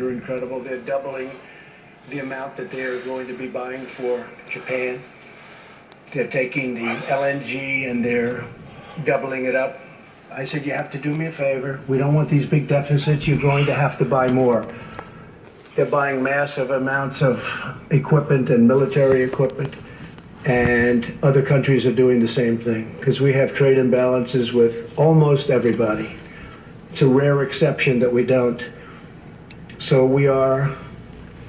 are incredible. They're doubling the amount that they're going to be buying for Japan. They're taking the LNG and they're doubling it up. I said, you have to do me a favor. We don't want these big deficits. You're going to have to buy more. They're buying massive amounts of equipment and military equipment, and other countries are doing the same thing because we have trade imbalances with almost everybody. It's a rare exception that we don't. So we are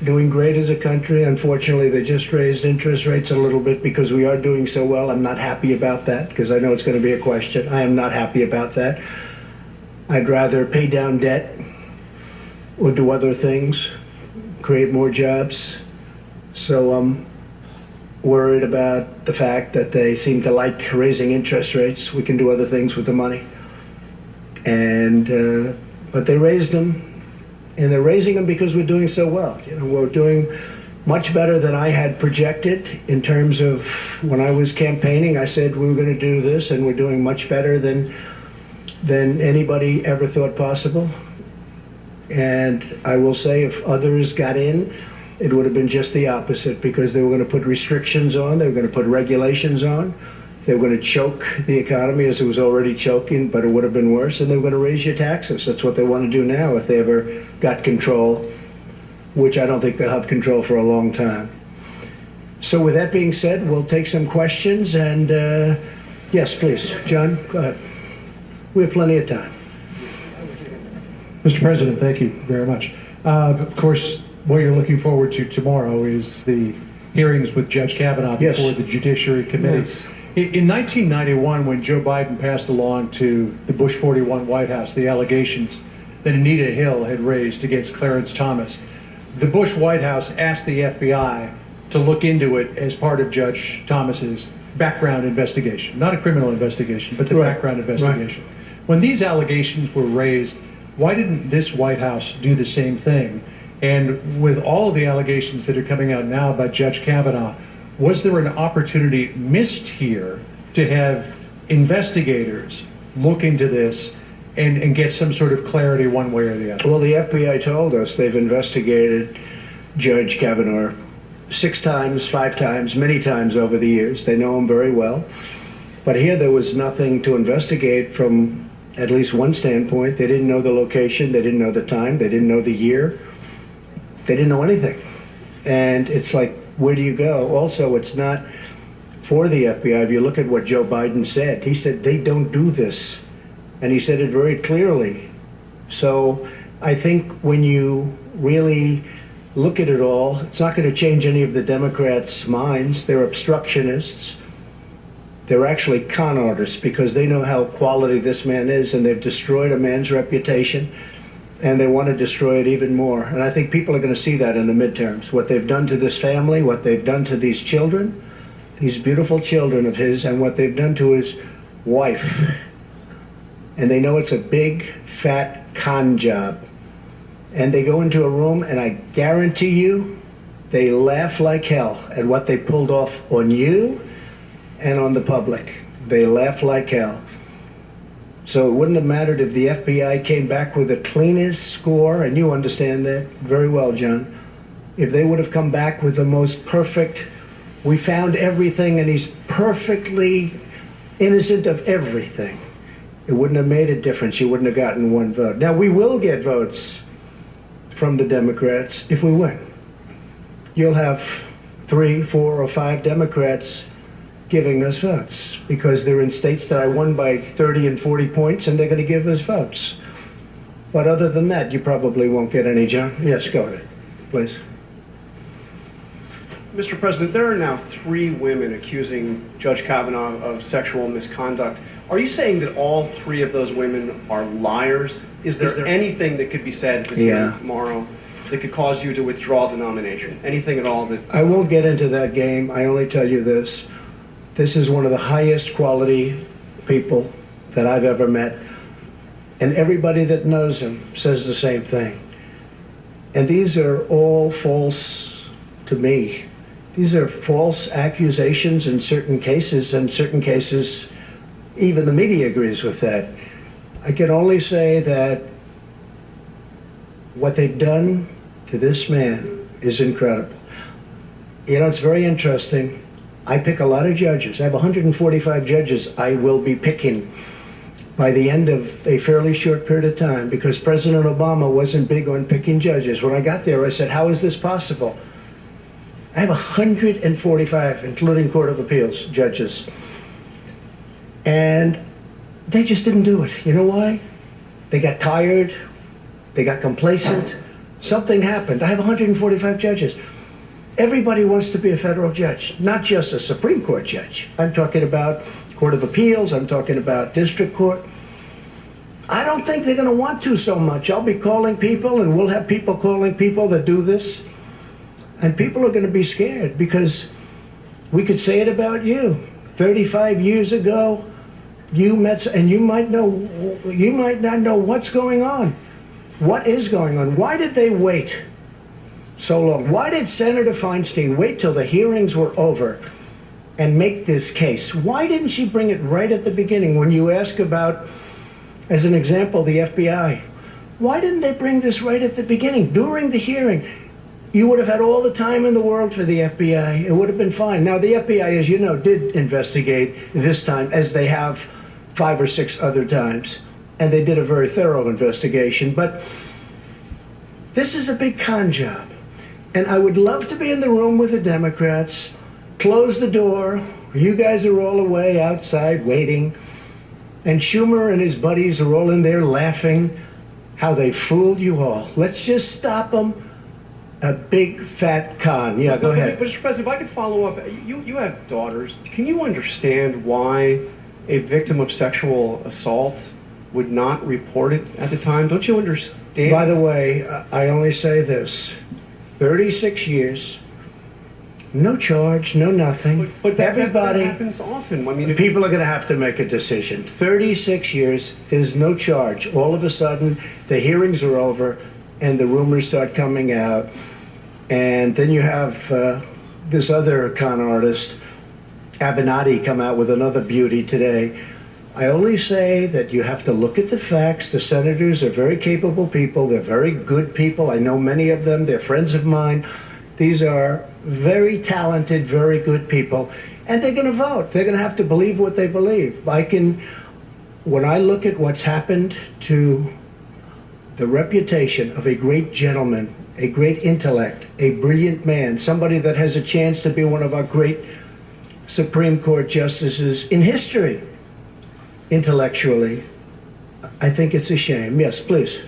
doing great as a country. Unfortunately, they just raised interest rates a little bit because we are doing so well. I'm not happy about that because I know it's going to be a question. I am not happy about that. I'd rather pay down debt or do other things, create more jobs. So I'm worried about the fact that they seem to like raising interest rates. We can do other things with the money. And but they raised them. And they're raising them because we're doing so well. You know, we're doing much better than I had projected in terms of when I was campaigning. I said we were going to do this, and we're doing much better than anybody ever thought possible. And I will say, if others got in, it would have been just the opposite because they were going to put restrictions on, they were going to put regulations on. They were going to choke the economy as it was already choking, but it would have been worse. And they were going to raise your taxes. That's what they want to do now if they ever got control, which I don't think they'll have control for a long time. So with that being said, we'll take some questions. And yes, please. John, go ahead. We have plenty of time. Mr. President, thank you very much. Of course, what you're looking forward to tomorrow is the hearings with Judge Kavanaugh before the Judiciary Committee. Yes. In 1991, when Joe Biden passed along to the Bush 41 White House the allegations that Anita Hill had raised against Clarence Thomas, the Bush White House asked the FBI to look into it as part of Judge Thomas's background investigation. Not a criminal investigation, but the background investigation. Right. When these allegations were raised, why didn't this White House do the same thing? And with all of the allegations that are coming out now by Judge Kavanaugh, was there an opportunity missed here to have investigators look into this and get some sort of clarity one way or the other? Well, the FBI told us they've investigated Judge Kavanaugh 6 times, 5 times, many times over the years. They know him very well. But here there was nothing to investigate from at least one standpoint. They didn't know the location, they didn't know the time, they didn't know the year. They didn't know anything. And it's like, where do you go? Also, it's not for the FBI. If you look at what Joe Biden said, he said they don't do this. And he said it very clearly. So I think when you really look at it all, it's not going to change any of the Democrats' minds. They're obstructionists. They're actually con artists because they know how quality this man is, and they've destroyed a man's reputation. And they want to destroy it even more. And I think people are going to see that in the midterms. What they've done to this family, what they've done to these children, these beautiful children of his, and what they've done to his wife. And they know it's a big, fat con job. And they go into a room, and I guarantee you, they laugh like hell at what they pulled off on you and on the public. They laugh like hell. So it wouldn't have mattered if the FBI came back with the cleanest score, and you understand that very well, John. If they would have come back with the most perfect, we found everything and he's perfectly innocent of everything, it wouldn't have made a difference. You wouldn't have gotten one vote. Now, we will get votes from the Democrats if we win. You'll have 3, 4, or 5 Democrats giving us votes because they're in states that I won by 30 and 40 points, and they're going to give us votes. But other than that, you probably won't get any, John. Yes, go ahead, please. Mr. President, there are now 3 women accusing Judge Kavanaugh of sexual misconduct. Are you saying that all 3 of those women are liars? Is there anything that could be said at this hearing tomorrow that could cause you to withdraw the nomination? Anything at all that... I won't get into that game. I only tell you this. This is one of the highest quality people that I've ever met. And everybody that knows him says the same thing. And these are all false to me. These are false accusations in certain cases, and certain cases, even the media agrees with that. I can only say that what they've done to this man is incredible. You know, it's very interesting. I pick a lot of judges. I have 145 judges I will be picking by the end of a fairly short period of time, because President Obama wasn't big on picking judges. When I got there, I said, how is this possible? I have 145, including Court of Appeals judges. And they just didn't do it. You know why? They got tired. They got complacent. Something happened. I have 145 judges. Everybody wants to be a federal judge, not just a Supreme Court judge. I'm talking about Court of Appeals. I'm talking about district court. I don't think they're going to want to so much. I'll be calling people, and we'll have people calling people that do this. And people are going to be scared, because we could say it about you. 35 years ago, you met, and you might not know what's going on. What is going on? Why did they wait so long? Why did Senator Feinstein wait till the hearings were over and make this case? Why didn't she bring it right at the beginning? When you ask about, as an example, the FBI, why didn't they bring this right at the beginning, during the hearing? You would have had all the time in the world for the FBI. It would have been fine. Now, the FBI, as you know, did investigate this time, as they have 5 or 6 other times. And they did a very thorough investigation. But this is a big con job. And I would love to be in the room with the Democrats, close the door. You guys are all away outside waiting. And Schumer and his buddies are all in there laughing how they fooled you all. Let's just stop them. A big fat con. Yeah, go ahead. But Mr. President, if I could follow up, you have daughters. Can you understand why a victim of sexual assault would not report it at the time? Don't you understand? By the way, I only say this. 36 years, no charge, no nothing. But that everybody, happens often. I mean, people are going to have to make a decision. 36 years, there's no charge. All of a sudden, the hearings are over, and the rumors start coming out. And then you have this other con artist, Avenatti, come out with another beauty today. I only say that you have to look at the facts. The senators are very capable people. They're very good people. I know many of them. They're friends of mine. These are very talented, very good people. And they're going to vote. They're going to have to believe what they believe. When I look at what's happened to the reputation of a great gentleman, a great intellect, a brilliant man, somebody that has a chance to be one of our great Supreme Court justices in history, intellectually, I think it's a shame. Yes, please.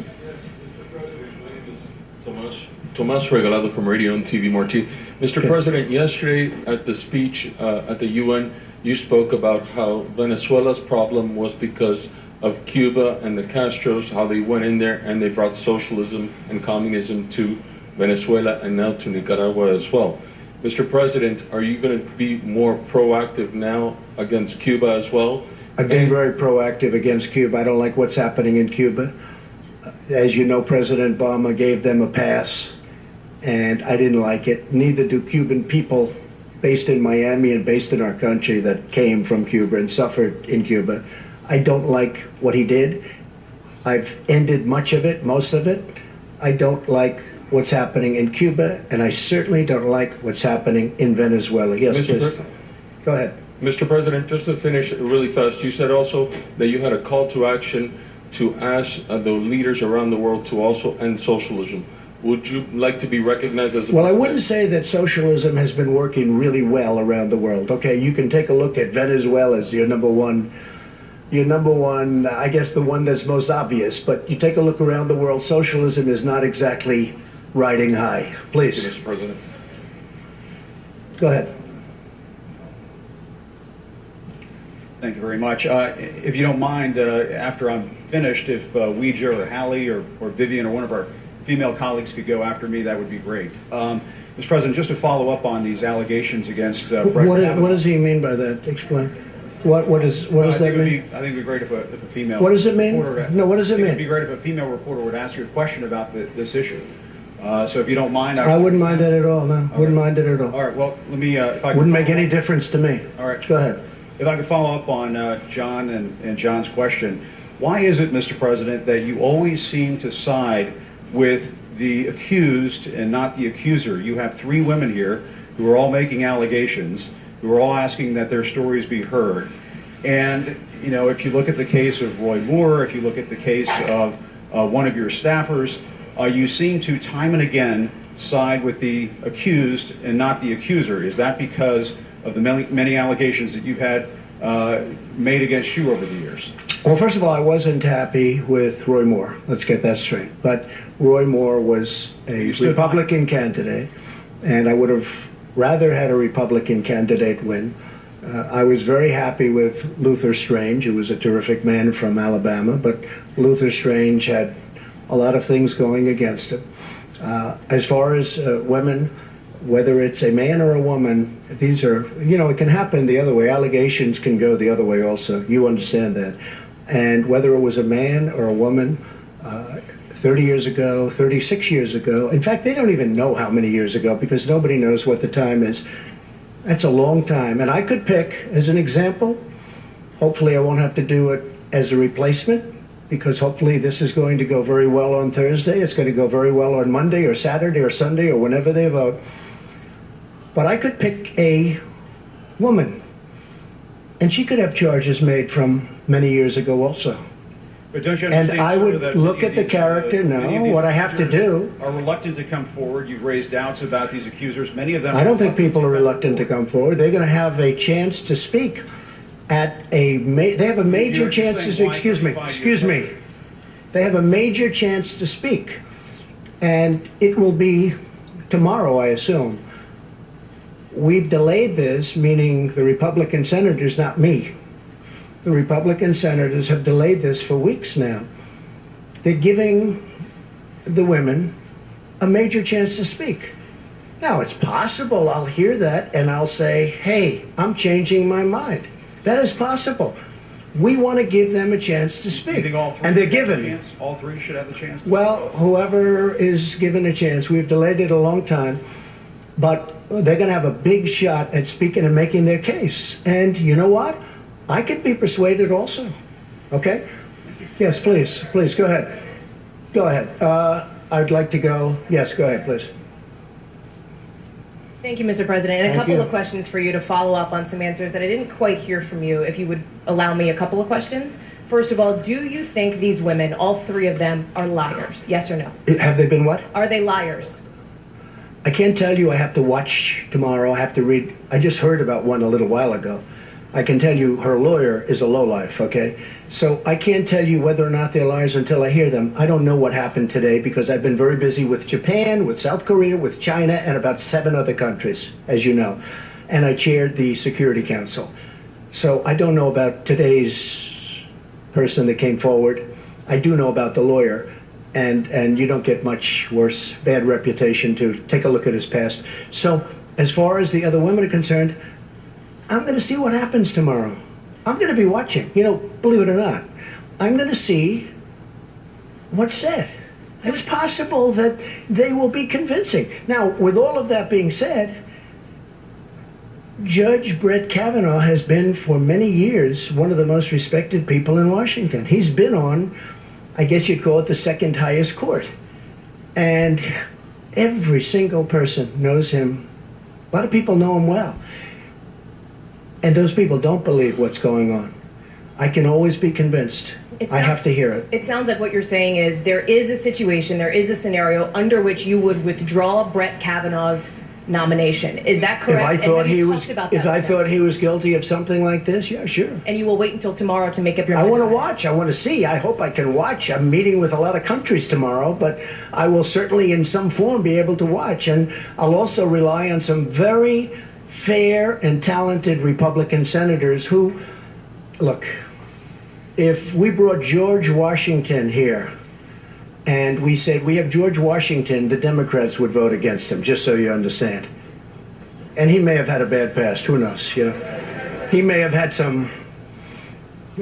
Tomás Regalado from Radio and TV Marti. Mr. Okay. President, yesterday at the speech at the UN, you spoke about how Venezuela's problem was because of Cuba and the Castros, how they went in there and they brought socialism and communism to Venezuela and now to Nicaragua as well. Mr. President, are you going to be more proactive now against Cuba as well? I've been very proactive against Cuba. I don't like what's happening in Cuba. As you know, President Obama gave them a pass, and I didn't like it. Neither do Cuban people based in Miami and based in our country that came from Cuba and suffered in Cuba. I don't like what he did. I've ended much of it, most of it. I don't like what's happening in Cuba, and I certainly don't like what's happening in Venezuela. Yes, Mr. please. President. Go ahead. Mr. President, just to finish really fast, you said also that you had a call to action to ask the leaders around the world to also end socialism. Would you like to be recognized as a... Well, I wouldn't say that socialism has been working really well around the world. Okay, you can take a look at Venezuela as your number one, I guess the one that's most obvious. But you take a look around the world, socialism is not exactly riding high. Please. Thank you, Mr. President. Go ahead. Thank you very much. If you don't mind, after I'm finished, if Ouija or Hallie or Vivian or one of our female colleagues could go after me, that would be great. Mr. President, just to follow up on these allegations against Brett Kavanaugh. What does he mean by that? Explain. What does that mean? I think it would be great if a female... What does it mean? reporter- No, what does it I think mean? It would be great if a female reporter would ask you a question about this issue. So if you don't mind... I wouldn't mind that at all, no. Okay. Wouldn't mind it at all. All right, well, let me... if I could Wouldn't make follow any up- difference to me. All right. Go ahead. If I could follow up on John and John's question, why is it, Mr. President, that you always seem to side with the accused and not the accuser. You have three women here who are all making allegations, who are all asking that their stories be heard. And, you know, if you look at the case of Roy Moore, if you look at the case of one of your staffers, you seem to time and again side with the accused and not the accuser. Is that because of the many allegations that you've had made against you over the years? Well, first of all, I wasn't happy with Roy Moore. Let's get that straight. But Roy Moore was a Republican candidate, and I would have rather had a Republican candidate win. I was very happy with Luther Strange, who was a terrific man from Alabama, but Luther Strange had a lot of things going against him. As far as women, whether it's a man or a woman, these are, you know, it can happen the other way. Allegations can go the other way also. You understand that. And whether it was a man or a woman, 30 years ago, 36 years ago, in fact, they don't even know how many years ago because nobody knows what the time is. That's a long time. And I could pick, as an example, hopefully I won't have to do it as a replacement, because hopefully this is going to go very well on Thursday. It's going to go very well on Monday or Saturday or Sunday or whenever they vote. But I could pick a woman, and she could have charges made from many years ago also. But don't you And understand, I sir, would that look many at the of these, character, many of no, these what I have to accusers do. are reluctant to come forward. You've raised doubts about these accusers. Many of them. I don't think people are reluctant to come forward. They're going to have a chance to speak at a, they have a major You're chance to, saying why excuse me, 35 excuse years me. later? They have a major chance to speak. And it will be tomorrow, I assume. We've delayed this, meaning the Republican senators, not me. The Republican senators have delayed this for weeks now. They're giving the women a major chance to speak. Now, it's possible I'll hear that and I'll say, hey, I'm changing my mind. That is possible. We want to give them a chance to You speak. think all three And they're should have the given. chance? All three should have the chance? Well, whoever is given a chance, we've delayed it a long time, but they're going to have a big shot at speaking and making their case. And you know what? I could be persuaded also. Okay? Yes, please, go ahead. Go ahead. I'd like to go. Yes, go ahead, please. Thank you, Mr. President. And a Thank couple you. of questions for you to follow up on some answers that I didn't quite hear from you, if you would allow me a couple of questions. First of all, do you think these women, all three of them, are liars? Yes or no? Have they been what? Are they liars? I can't tell you. I have to watch tomorrow. I have to read. I just heard about one a little while ago. I can tell you her lawyer is a lowlife, okay? So I can't tell you whether or not they're liars until I hear them. I don't know what happened today because I've been very busy with Japan, with South Korea, with China, and about 7 other countries, as you know. And I chaired the Security Council. So I don't know about today's person that came forward. I do know about the lawyer. And you don't get much worse, bad reputation to take a look at his past. So as far as the other women are concerned, I'm going to see what happens tomorrow. I'm going to be watching, you know, believe it or not. I'm going to see what's said. It's possible that they will be convincing. Now, with all of that being said, Judge Brett Kavanaugh has been for many years one of the most respected people in Washington. He's been on, I guess you'd call it, the second highest court. And every single person knows him. A lot of people know him well. And those people don't believe what's going on. I can always be convinced. I have to hear it. It sounds like what you're saying is there is a situation, there is a scenario under which you would withdraw Brett Kavanaugh's nomination. Is that correct? If I And thought have you he talked was, about that if I with him? thought he was guilty of something like this, yeah, sure. And you will wait until tomorrow to make up your I mind? want to watch. I want to see. I hope I can watch. I'm meeting with a lot of countries tomorrow, but I will certainly in some form be able to watch. And I'll also rely on some very fair and talented Republican senators who, look, if we brought George Washington here and we said we have George Washington, the Democrats would vote against him, just so you understand. And he may have had a bad past, who knows, you know. He may have had some,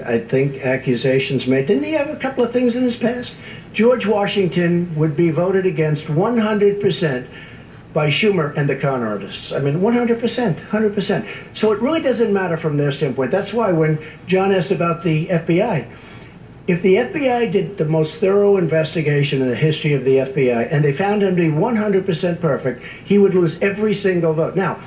I think, accusations made. Didn't he have a couple of things in his past? George Washington would be voted against 100% by Schumer and the con artists. I mean, 100%, 100%. So it really doesn't matter from their standpoint. That's why when John asked about the FBI, If the FBI did the most thorough investigation in the history of the FBI and they found him to be 100% perfect, he would lose every single vote. Now,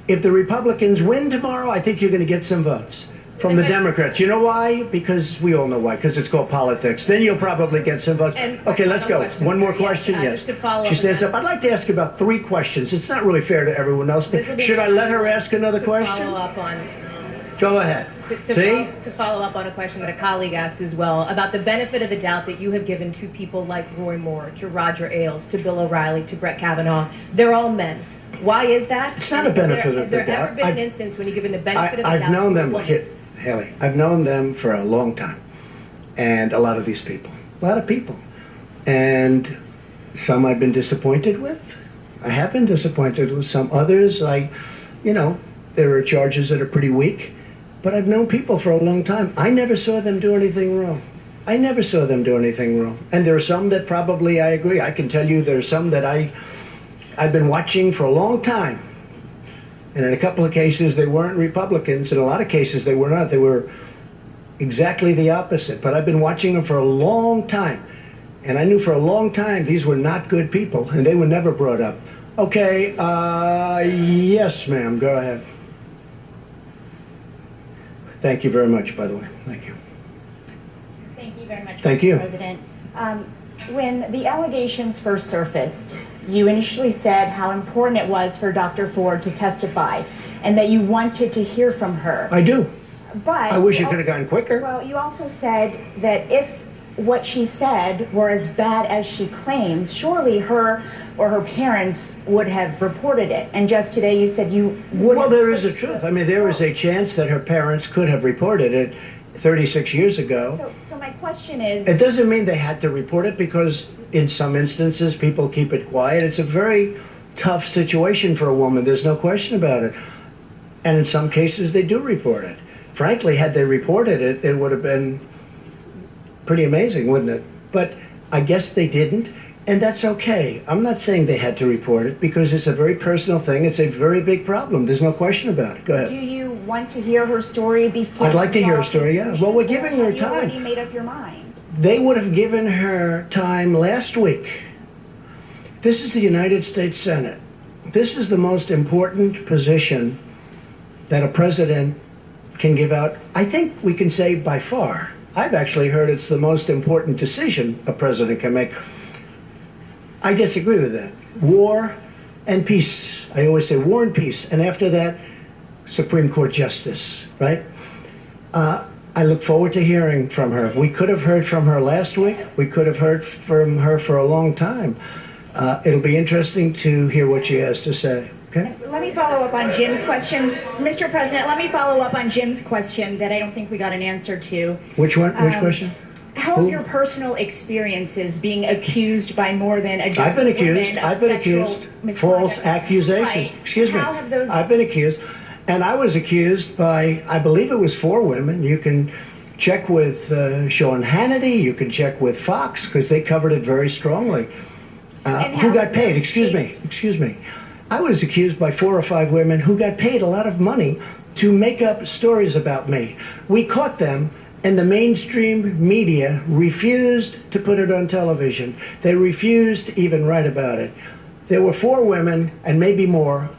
if the Republicans win tomorrow, I think you're going to get some votes from the Democrats. You know why? Because we all know why, because it's called politics. Then you'll probably get some votes. And Okay, let's go. question, One more sir. Yes, question? Yes. just to follow She up stands on up. that. I'd like to ask about 3 questions. It's not really fair to everyone else, but This will be should I my- let her ask another to question? Follow up on. Go ahead. See? To follow up on a question that a colleague asked as well about the benefit of the doubt that you have given to people like Roy Moore, to Roger Ailes, to Bill O'Reilly, to Brett Kavanaugh. They're all men. Why is that? It's not a And is benefit there, of the Has there doubt. ever been an I've- instance when you've given the benefit of the doubt? I've known to a them, woman? Haley, I've known them for a long time. And a lot of these people. A lot of people. And some I've been disappointed with. I have been disappointed with some. Others, there are charges that are pretty weak. But I've known people for a long time. I never saw them do anything wrong. I never saw them do anything wrong. And there are some that probably I agree. I can tell you there are some that I've been watching for a long time. And in a couple of cases, they weren't Republicans. In a lot of cases, they were not. They were exactly the opposite. But I've been watching them for a long time. And I knew for a long time these were not good people. And they were never brought up. Okay, yes, ma'am. Go ahead. Thank you very much, by the way. Thank you. Thank you very much, Thank Mr. you. President. When the allegations first surfaced, you initially said how important it was for Dr. Ford to testify and that you wanted to hear from her. I do. But I wish you it could have also- gone quicker. Well, you also said that if what she said were as bad as she claims, surely her or her parents would have reported it. And just today you said you would Well, have there is a pushed truth. the- I mean, there is a chance that her parents could have reported it 36 years ago. So my question is... It doesn't mean they had to report it because in some instances people keep it quiet. It's a very tough situation for a woman. There's no question about it. And in some cases they do report it. Frankly, had they reported it, it would have been pretty amazing, wouldn't it? But I guess they didn't, and that's okay. I'm not saying they had to report it because it's a very personal thing. It's a very big problem. There's no question about it. Go Do ahead. you want to hear her story before? I'd like to you hear her draw a story, yeah. conclusion? Well, we're giving her Or have you already time. made up your mind? They would have given her time last week. This is the United States Senate. This is the most important position that a president can give out. I think we can say by far. I've actually heard it's the most important decision a president can make. I disagree with that. War and peace. I always say war and peace. And after that, Supreme Court justice, right? I look forward to hearing from her. We could have heard from her last week. We could have heard from her for a long time. It'll be interesting to hear what she has to say. Okay? Let me follow up on Jim's question. Mr. President, let me follow up on Jim's question that I don't think we got an answer to. Which one? Which question? How Who? have your personal experiences being accused by more than a dozen I've been accused. women of I've been sexual accused. misconduct? False accusations. Right. Excuse me. How have those... I've been accused. And I was accused by, I believe it was 4 women. You can check with Sean Hannity. You can check with Fox because they covered it very strongly. And Who how got have paid? those Excuse me. shaped- Excuse me. I was accused by 4 or 5 women who got paid a lot of money to make up stories about me. We caught them, and the mainstream media refused to put it on television. They refused to even write about it. There were 4 women, and maybe more.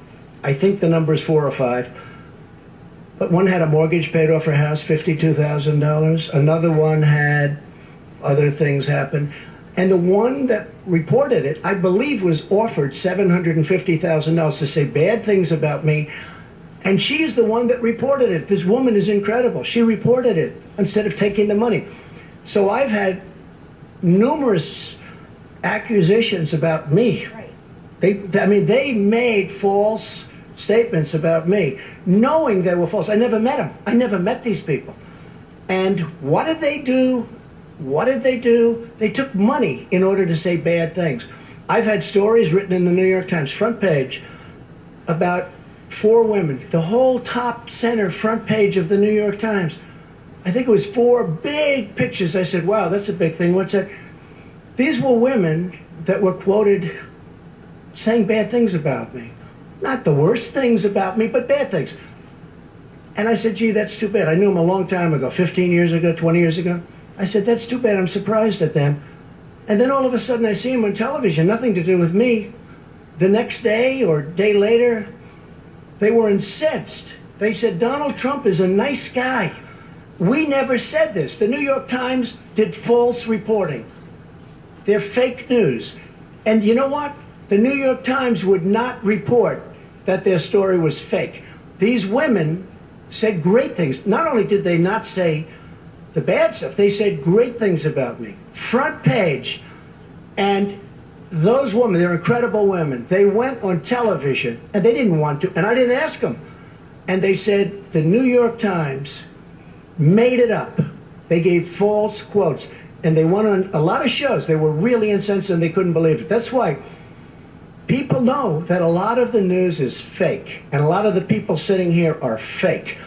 I think the number is 4 or 5. But one had a mortgage paid off her house, $52,000. Another one had other things happen. And the one that reported it, I believe, was offered $750,000 to say bad things about me. And she is the one that reported it. This woman is incredible. She reported it instead of taking the money. So I've had numerous accusations about me. Right. They made false statements about me, knowing they were false. I never met them. I never met these people. And what did they do? What did they do? They took money in order to say bad things. I've had stories written in the New York Times front page about 4 women, the whole top center front page of the New York Times. I think it was 4 big pictures. I said, wow, that's a big thing. What's that? These were women that were quoted saying bad things about me. Not the worst things about me, but bad things. And I said, gee, that's too bad. I knew them a long time ago, 15 years ago, 20 years ago. I said, that's too bad. I'm surprised at them. And then all of a sudden I see them on television, nothing to do with me. The next day or day later, they were incensed. They said, Donald Trump is a nice guy. We never said this. The New York Times did false reporting. They're fake news. And you know what? The New York Times would not report that their story was fake. These women said great things. Not only did they not say the bad stuff, they said great things about me. Front page. And those women, they're incredible women. They went on television, and they didn't want to, and I didn't ask them. And they said the New York Times made it up. They gave false quotes. And they went on a lot of shows. They were really incensed, and they couldn't believe it. That's why people know that a lot of the news is fake, and a lot of the people sitting here are fake.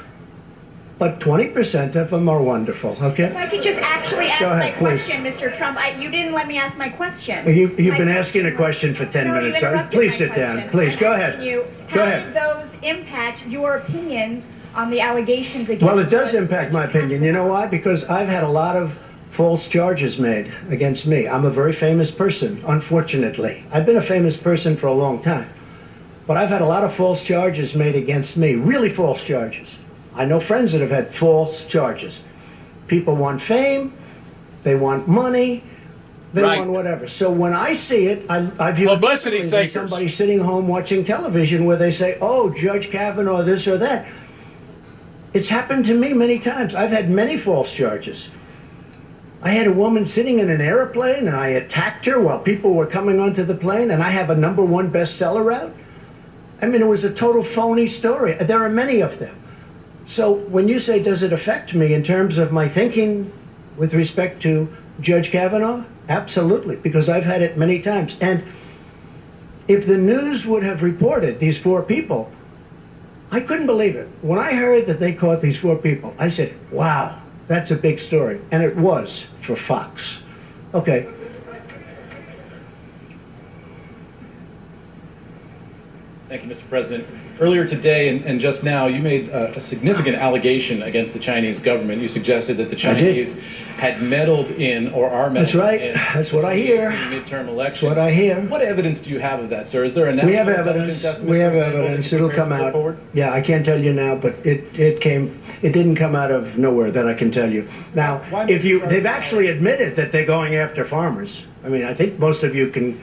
But 20% of them are wonderful, okay? If I could just actually ask Go ahead, my please. question, Mr. Trump. You didn't let me ask my question. You've My been asking a question for 10 No, you minutes. So interrupted please my sit down. question. Please, I'm go asking ahead. You, Go how ahead. did those impact your opinions on the allegations against Well, it does Judge impact my opinion. You know why? Because I've had a lot of false charges made against me. I'm a very famous person, unfortunately. I've been a famous person for a long time. But I've had a lot of false charges made against me, really false charges. I know friends that have had false charges. People want fame, they want money, they Right. want whatever. So when I see it, I view Publicity it differently than seekers. somebody sitting home watching television where they say, oh, Judge Kavanaugh, this or that. It's happened to me many times. I've had many false charges. I had a woman sitting in an airplane and I attacked her while people were coming onto the plane, and I have a #1 bestseller out. I mean, it was a total phony story. There are many of them. So when you say, does it affect me in terms of my thinking with respect to Judge Kavanaugh? Absolutely, because I've had it many times. And if the news would have reported these 4 people, I couldn't believe it. When I heard that they caught these 4 people, I said, wow, that's a big story. And it was for Fox. Okay. Thank you, Mr. President. Earlier today and just now, you made a significant allegation against the Chinese government. You suggested that the I did. Chinese had meddled in or are meddling That's right. in That's what I hear. the midterm election. That's what I hear. What evidence do you have of that, sir? Is there a We national have intelligence evidence. estimate, We have for example, that evidence. you're It'll prepared come to put out. forward? Yeah, I can't tell you now, but it didn't come out of nowhere that I can tell you. Now, Why if you, did you they've try- actually admitted that they're going after farmers. I mean, I think most of you can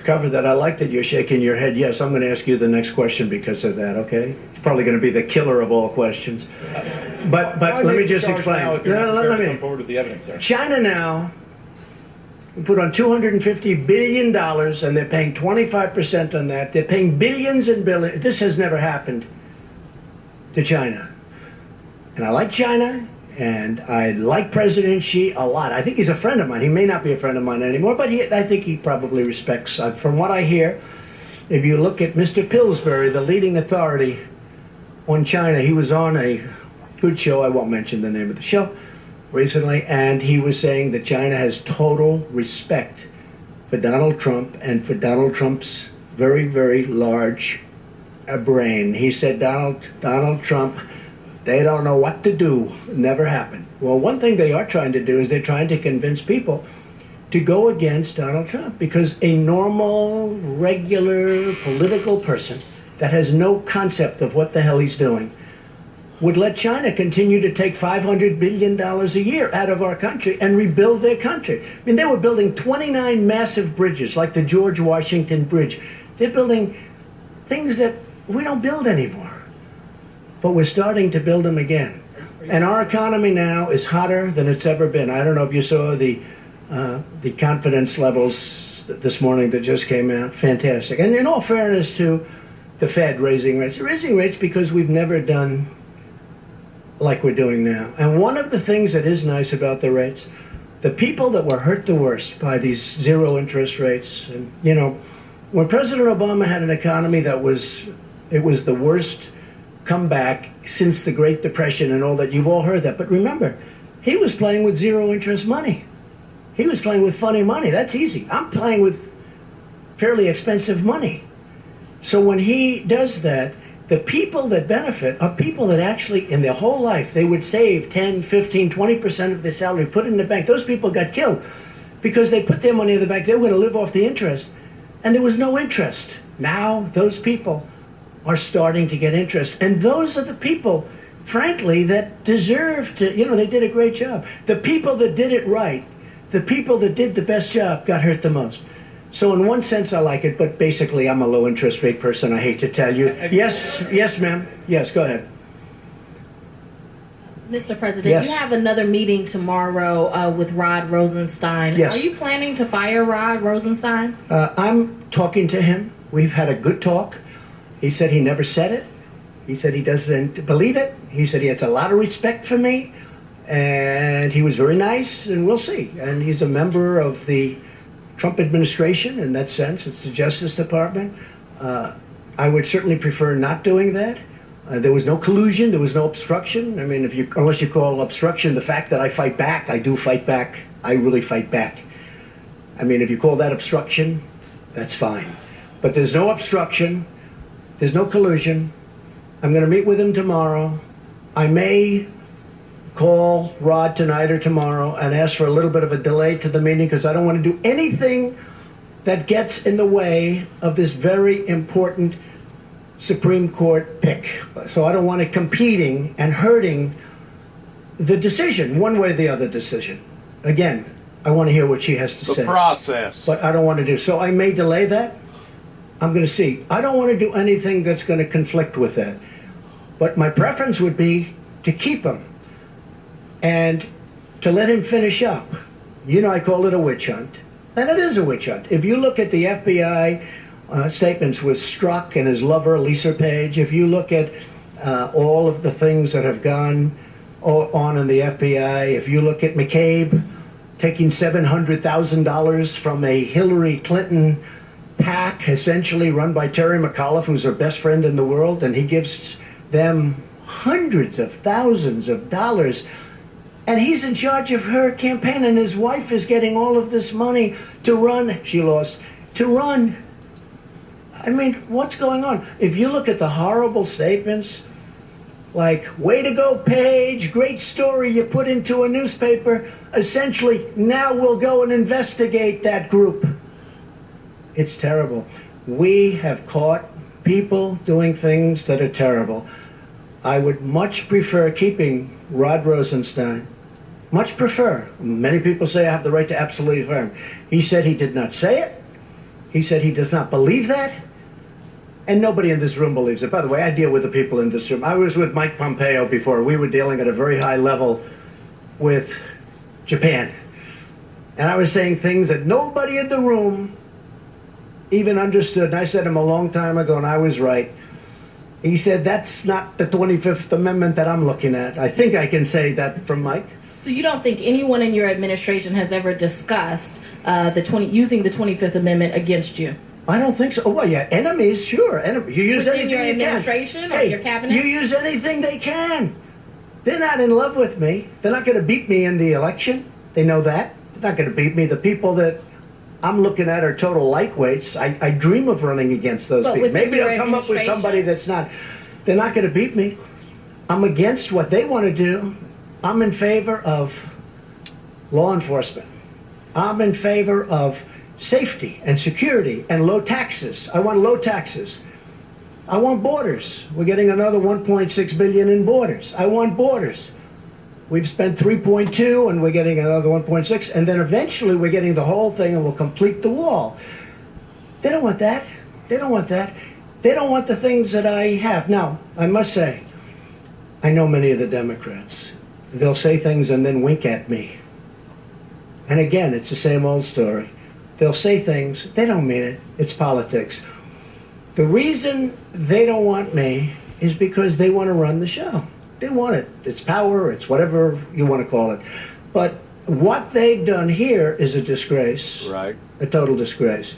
cover that. I like that you're shaking your head. Yes, I'm going to ask you the next question because of that. Okay, it's probably going to be the killer of all questions. But Why let make me the just charge explain. now if you're not No, prepared let to me. come forward with the evidence, sir? China now put on $250 billion, and they're paying 25% on that. They're paying billions and billions. This has never happened to China. And I like China, and I like President Xi a lot. I think he's a friend of mine. He may not be a friend of mine anymore, but I think he probably respects. From what I hear, if you look at Mr. Pillsbury, the leading authority on China, he was on a good show. I won't mention the name of the show. Recently, and he was saying that China has total respect for Donald Trump and for Donald Trump's very, very large brain. He said, Donald Trump, they don't know what to do. Never happened. Well, one thing they are trying to do is they're trying to convince people to go against Donald Trump, because a normal, regular political person that has no concept of what the hell he's doing would let China continue to take $500 billion a year out of our country and rebuild their country. I mean, they were building 29 massive bridges like the George Washington Bridge. They're building things that we don't build anymore. But we're starting to build them again. And our economy now is hotter than it's ever been. I don't know if you saw the confidence levels this morning that just came out. Fantastic. And in all fairness to the Fed raising rates, they're raising rates because we've never done like we're doing now. And one of the things that is nice about the rates, the people that were hurt the worst by these zero interest rates, and you know, when President Obama had an economy that was the worst comeback since the Great Depression and all that, you've all heard that. But remember, he was playing with zero interest money. He was playing with funny money. That's easy. I'm playing with fairly expensive money. So when he does that, The people that benefit are people that actually, in their whole life, they would save 10, 15, 20% of their salary, put it in the bank. Those people got killed because they put their money in the bank. They were going to live off the interest, and there was no interest. Now those people are starting to get interest. And those are the people, frankly, that deserve to, they did a great job. The people that did it right, the people that did the best job got hurt the most. So in one sense, I like it, but basically I'm a low interest rate person, I hate to tell you. Yes, ma'am. Yes, go ahead. Mr. President, Yes. you have another meeting tomorrow with Rod Rosenstein. Yes. Are you planning to fire Rod Rosenstein? I'm talking to him. We've had a good talk. He said he never said it. He said he doesn't believe it. He said he has a lot of respect for me. And he was very nice, and we'll see. And he's a member of the Trump administration in that sense. It's the Justice Department. I would certainly prefer not doing that. There was no collusion. There was no obstruction. I mean, unless you call obstruction the fact that I fight back, I do fight back. I really fight back. I mean, if you call that obstruction, that's fine. But there's no obstruction. There's no collusion. I'm going to meet with him tomorrow. I may call Rod tonight or tomorrow and ask for a little bit of a delay to the meeting because I don't want to do anything that gets in the way of this very important Supreme Court pick. So I don't want it competing and hurting the decision, one way or the other decision. Again, I want to hear what she has to say. The process. But I don't want to do. So I may delay that. I'm going to see. I don't want to do anything that's going to conflict with that. But my preference would be to keep him and to let him finish up. I call it a witch hunt. And it is a witch hunt. If you look at the FBI statements with Strzok and his lover, Lisa Page, if you look at all of the things that have gone on in the FBI, if you look at McCabe taking $700,000 from a Hillary Clinton PAC, essentially run by Terry McAuliffe, who's her best friend in the world, and he gives them hundreds of thousands of dollars. And he's in charge of her campaign, and his wife is getting all of this money to run. She lost. To run. I mean, what's going on? If you look at the horrible statements, like, way to go, Page, great story you put into a newspaper, essentially, now we'll go and investigate that group. It's terrible. We have caught people doing things that are terrible. I would much prefer keeping Rod Rosenstein. Much prefer. Many people say I have the right to absolutely fire him. He said he did not say it. He said he does not believe that. And nobody in this room believes it. By the way, I deal with the people in this room. I was with Mike Pompeo before. We were dealing at a very high level with Japan. And I was saying things that nobody in the room even understood. And I said to him a long time ago, and I was right. He said, that's not the 25th Amendment that I'm looking at. I think I can say that from Mike. So you don't think anyone in your administration has ever discussed using the 25th Amendment against you? I don't think so. Oh, well, yeah, enemies, sure. You use Within anything your you can. administration or your cabinet? You use anything they can. They're not in love with me. They're not going to beat me in the election. They know that. They're not going to beat me. The people that I'm looking at are total lightweights. I dream of running against those But people. within Maybe your I'll come up with administration? somebody that's not. They're not going to beat me. I'm against what they want to do. I'm in favor of law enforcement. I'm in favor of safety and security and low taxes. I want low taxes. I want borders. We're getting another 1.6 billion in borders. I want borders. We've spent 3.2 and we're getting another 1.6, and then eventually we're getting the whole thing and we'll complete the wall. They don't want that. They don't want that. They don't want the things that I have. Now, I must say, I know many of the Democrats. They'll say things and then wink at me. And again, it's the same old story. They'll say things, they don't mean it. It's politics. The reason they don't want me is because they want to run the show. They want it. It's power, it's whatever you want to call it. But what they've done here is a disgrace. Right. A total disgrace.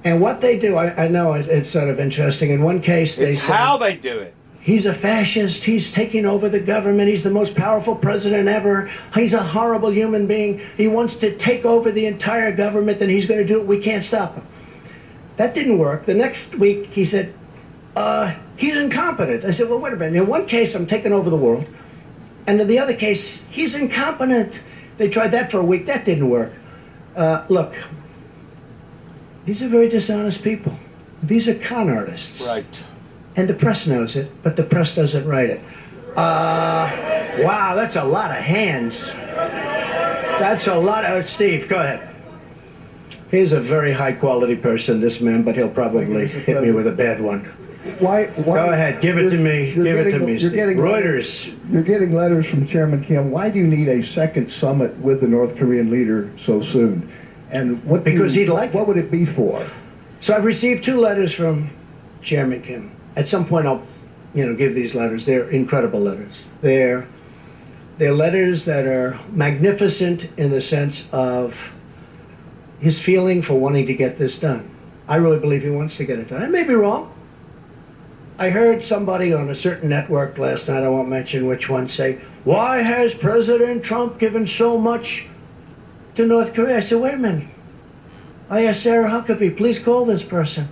And what they do, I know it's sort of interesting. In one case, they It's say, how they do it. he's a fascist, he's taking over the government, he's the most powerful president ever, he's a horrible human being, he wants to take over the entire government and he's going to do it, we can't stop him. That didn't work. The next week he said, he's incompetent. I said, well, wait a minute. In one case, I'm taking over the world. And in the other case, he's incompetent. They tried that for a week. That didn't work. Look, these are very dishonest people. These are con artists. Right. And the press knows it, but the press doesn't write it. Wow, that's a lot of hands. That's a lot of... Steve, go ahead. He's a very high-quality person, this man, but he'll probably hit me with a bad one. Why, Go ahead, give it to me. Give it to me, Steve. Reuters. You're getting letters from Chairman Kim. Why do you need a second summit with the North Korean leader so soon? And what? Because he'd like it. What would it be for? So I've received 2 letters from Chairman Kim. At some point, I'll, give these letters. They're incredible letters. They're letters that are magnificent in the sense of his feeling for wanting to get this done. I really believe he wants to get it done. I may be wrong. I heard somebody on a certain network last night, I won't mention which one, say, why has President Trump given so much to North Korea? I said, wait a minute. I asked Sarah Huckabee, please call this person.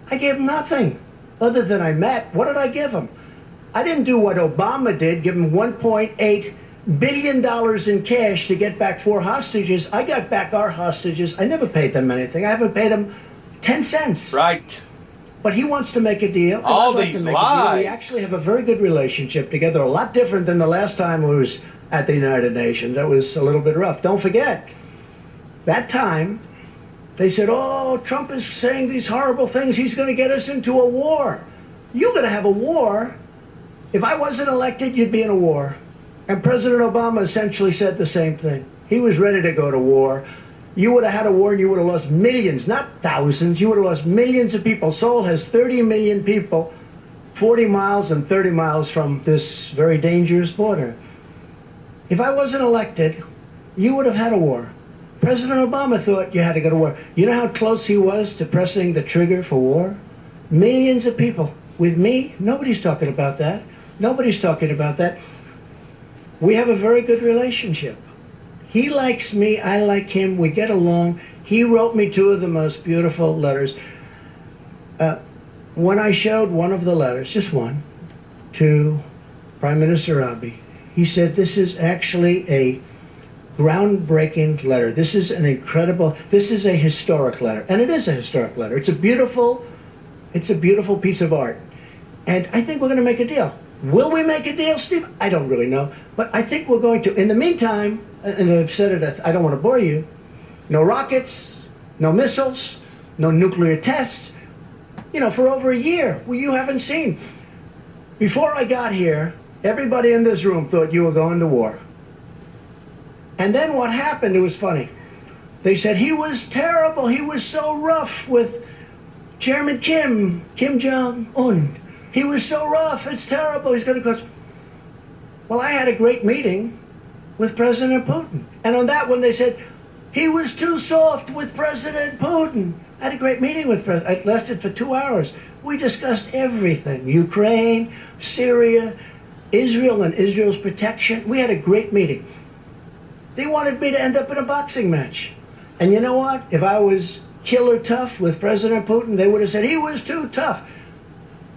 I gave him nothing other than I met. What did I give him? I didn't do what Obama did, give him $1.8 billion in cash to get back 4 hostages. I got back our hostages. I never paid them anything. I haven't paid them 10 cents. Right. But he wants to make a deal. All I'd like these to make a deal. lies. We actually have a very good relationship together, a lot different than the last time we was at the United Nations. That was a little bit rough. Don't forget, that time, they said, oh, Trump is saying these horrible things. He's going to get us into a war. You're going to have a war. If I wasn't elected, you'd be in a war. And President Obama essentially said the same thing. He was ready to go to war. You would have had a war and you would have lost millions, not thousands. You would have lost millions of people. Seoul has 30 million people, 40 miles and 30 miles from this very dangerous border. If I wasn't elected, you would have had a war. President Obama thought you had to go to war. You know how close he was to pressing the trigger for war? Millions of people. With me, nobody's talking about that. Nobody's talking about that. We have a very good relationship. He likes me, I like him, we get along. He wrote me 2 of the most beautiful letters. When I showed one of the letters, just one, to Prime Minister Abe, he said, this is actually a groundbreaking letter. This is an incredible, this is a historic letter. And it is a historic letter. It's a beautiful piece of art. And I think we're going to make a deal. Will we make a deal, Steve? I don't really know. But I think we're going to. In the meantime, and I've said it, I don't want to bore you, no rockets, no missiles, no nuclear tests, for over a year. Well, you haven't seen. Before I got here, everybody in this room thought you were going to war. And then what happened, it was funny. They said he was terrible. He was so rough with Chairman Kim Jong-un. He was so rough. It's terrible. He's going to go. Well, I had a great meeting with President Putin. And on that one, they said, he was too soft with President Putin. I had a great meeting with President. It lasted for 2 hours. We discussed everything. Ukraine, Syria, Israel and Israel's protection. We had a great meeting. They wanted me to end up in a boxing match. And you know what? If I was killer tough with President Putin, they would have said, he was too tough.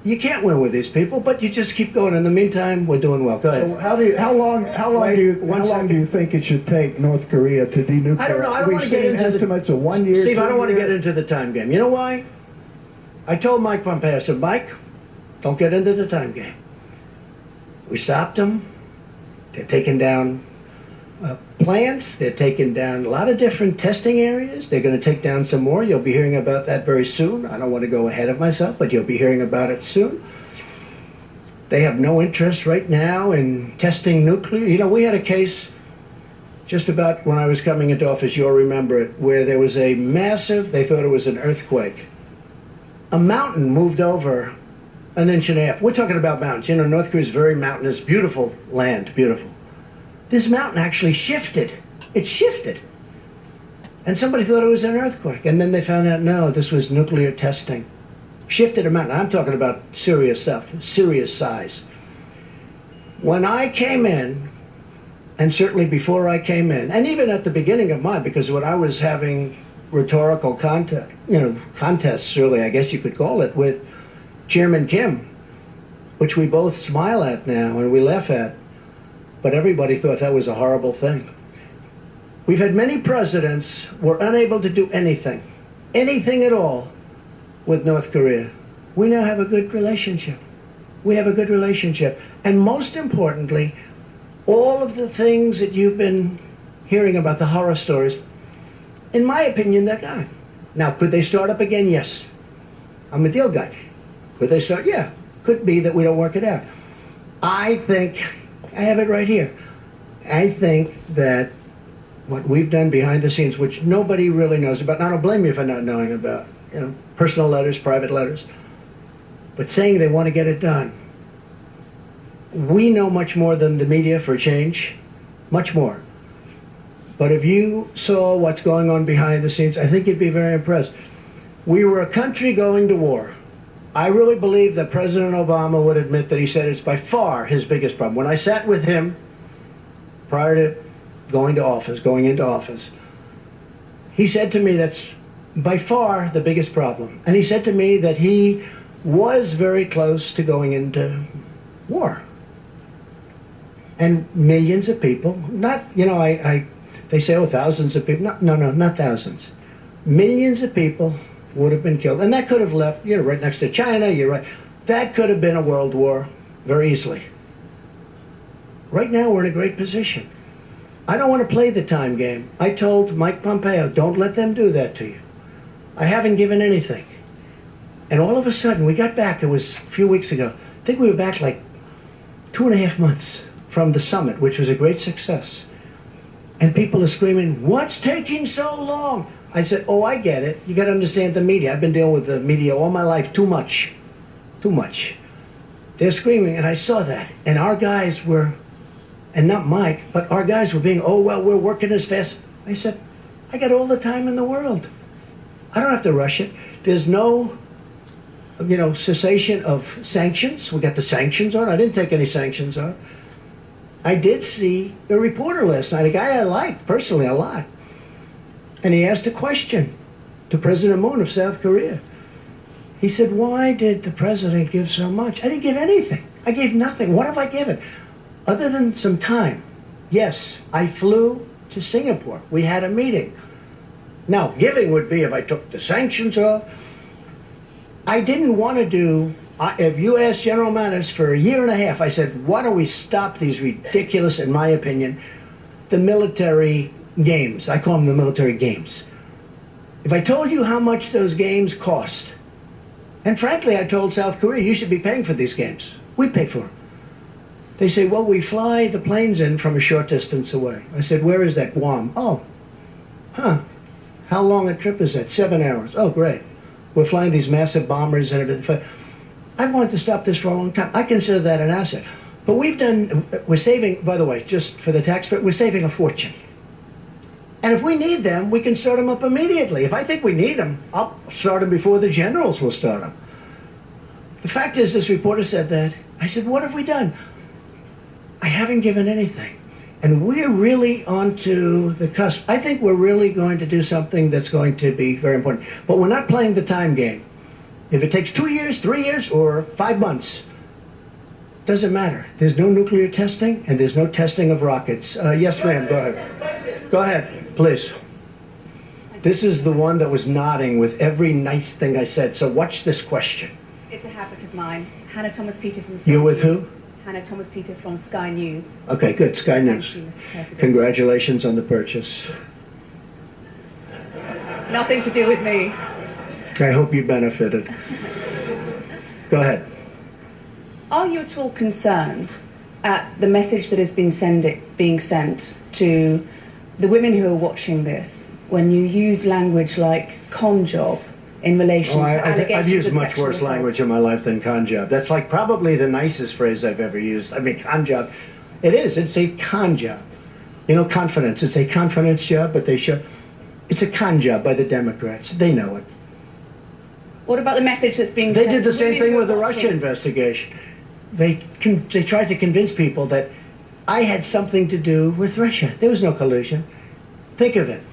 You can't win with these people, but you just keep going. In the meantime, we're doing well. Go ahead. So how long do you think it should take North Korea to denuclearize? I don't know. I don't want to get into estimates of 1 year. Steve, I don't want to 2 get years? into the time game. You know why? I told Mike Pompeo, I said, Mike, don't get into the time game. We stopped them. They're taking down plants. They're taking down a lot of different testing areas. They're going to take down some more. You'll be hearing about that very soon. I don't want to go ahead of myself, but you'll be hearing about it soon. They have no interest right now in testing nuclear. We had a case just about when I was coming into office, you'll remember it, where there was a massive, they thought it was an earthquake. A mountain moved over 1.5 inches. We're talking about mountains. North Korea is very mountainous, beautiful land, beautiful. This mountain actually shifted. It shifted. And somebody thought it was an earthquake. And then they found out, no, this was nuclear testing. Shifted a mountain. I'm talking about serious stuff, serious size. When I came in, and certainly before I came in, and even at the beginning of mine, because when I was having rhetorical contests, really, I guess you could call it, with Chairman Kim, which we both smile at now and we laugh at, but everybody thought that was a horrible thing. We've had many presidents who were unable to do anything at all with North Korea. We now have a good relationship. We have a good relationship. And most importantly, all of the things that you've been hearing about, the horror stories, in my opinion, they're gone. Now, could they start up again? Yes. I'm a deal guy. Could they start? Yeah. Could be that we don't work it out. I think, I have it right here. I think that what we've done behind the scenes, which nobody really knows about, and I don't blame you for not knowing about, personal letters, private letters, but saying they want to get it done. We know much more than the media for change, much more. But if you saw what's going on behind the scenes, I think you'd be very impressed. We were a country going to war. I really believe that President Obama would admit that he said it's by far his biggest problem. When I sat with him prior to going into office, he said to me that's by far the biggest problem. And he said to me that he was very close to going into war. And millions of people, not, they say, oh, thousands of people. No, not thousands. Millions of people would have been killed. And that could have left, right next to China, you're right. That could have been a world war very easily. Right now, we're in a great position. I don't want to play the time game. I told Mike Pompeo, don't let them do that to you. I haven't given anything. And all of a sudden, we got back, it was a few weeks ago. I think we were back like 2.5 months from the summit, which was a great success. And people are screaming, what's taking so long? I said, oh, I get it. You got to understand the media. I've been dealing with the media all my life, too much. Too much. They're screaming, and I saw that. And our guys were, and not Mike, but our guys were being, oh, well, we're working as fast. I said, I got all the time in the world. I don't have to rush it. There's no, cessation of sanctions. We got the sanctions on. I didn't take any sanctions on. I did see a reporter last night, a guy I liked personally a lot. And he asked a question to President Moon of South Korea. He said, why did the president give so much? I didn't give anything. I gave nothing. What have I given? Other than some time. Yes, I flew to Singapore. We had a meeting. Now, giving would be if I took the sanctions off. I didn't want to do, if you asked General Mattis for 1.5 years, I said, why don't we stop these ridiculous, in my opinion, the military games. I call them the military games. If I told you how much those games cost, and frankly, I told South Korea, you should be paying for these games. We pay for them. They say, well, we fly the planes in from a short distance away. I said, where is that? Guam. Oh, how long a trip is that? 7 hours. Oh, great. We're flying these massive bombers and everything. I've wanted to stop this for a long time. I consider that an asset. But we're saving, by the way, just for the taxpayer, we're saving a fortune. And if we need them, we can start them up immediately. If I think we need them, I'll start them before the generals will start them. The fact is, this reporter said that. I said, what have we done? I haven't given anything. And we're really onto the cusp. I think we're really going to do something that's going to be very important. But we're not playing the time game. If it takes 2 years, 3 years, or 5 months, doesn't matter. There's no nuclear testing, and there's no testing of rockets. Yes, ma'am, go ahead. Go ahead, please. This is the one that was nodding with every nice thing I said. So watch this question. It's a habit of mine. Hannah Thomas Peter from Sky You're with News. who? Hannah Thomas Peter from Sky News. Okay, good. Sky News. Thank you, Mr. President. Congratulations on the purchase. Nothing to do with me. I hope you benefited. Go ahead. Are you at all concerned at the message that is being sent to the women who are watching this when you use language like con job in relation to allegations I've used of much sexual worse assault? language in my life than con job. That's like probably the nicest phrase I've ever used. I mean, con job. It is. It's a con job. Confidence. It's a confidence job, but it's a con job by the Democrats. They know it. What about the message that's being They sent did the to same women thing who with the are Russia watching? investigation. They tried to convince people that I had something to do with Russia. There was no collusion. Think of it.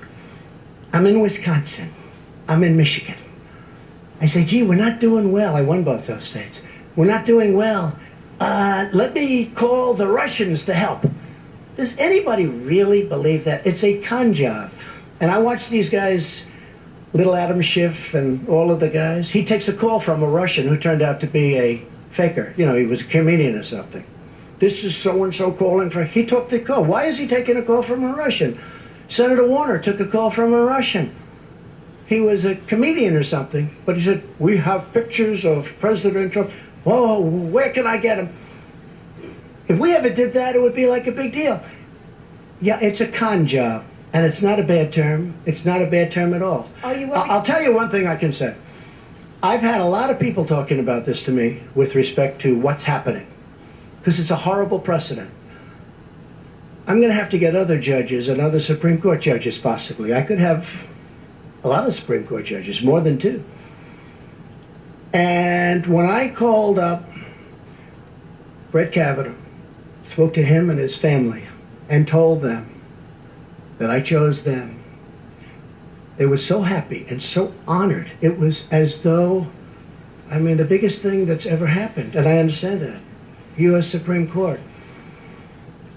I'm in Wisconsin. I'm in Michigan. I say, gee, we're not doing well. I won both those states. We're not doing well. Let me call the Russians to help. Does anybody really believe that? It's a con job. And I watch these guys, little Adam Schiff and all of the guys. He takes a call from a Russian who turned out to be a faker. You know, he was a comedian or something. This is so-and-so calling for... He took the call. Why is he taking a call from a Russian? Senator Warner took a call from a Russian. He was a comedian or something, but he said, we have pictures of President Trump. Whoa, where can I get them? If we ever did that, it would be like a big deal. Yeah, it's a con job, and it's not a bad term. It's not a bad term at all. Are you worried? I'll tell you one thing I can say. I've had a lot of people talking about this to me with respect to what's happening, because it's a horrible precedent. I'm going to have to get other judges and other Supreme Court judges, possibly. I could have a lot of Supreme Court judges, more than 2. And when I called up Brett Kavanaugh, spoke to him and his family, and told them that I chose them, they were so happy and so honored. It was as though, I mean, the biggest thing that's ever happened, and I understand that. U.S. Supreme Court.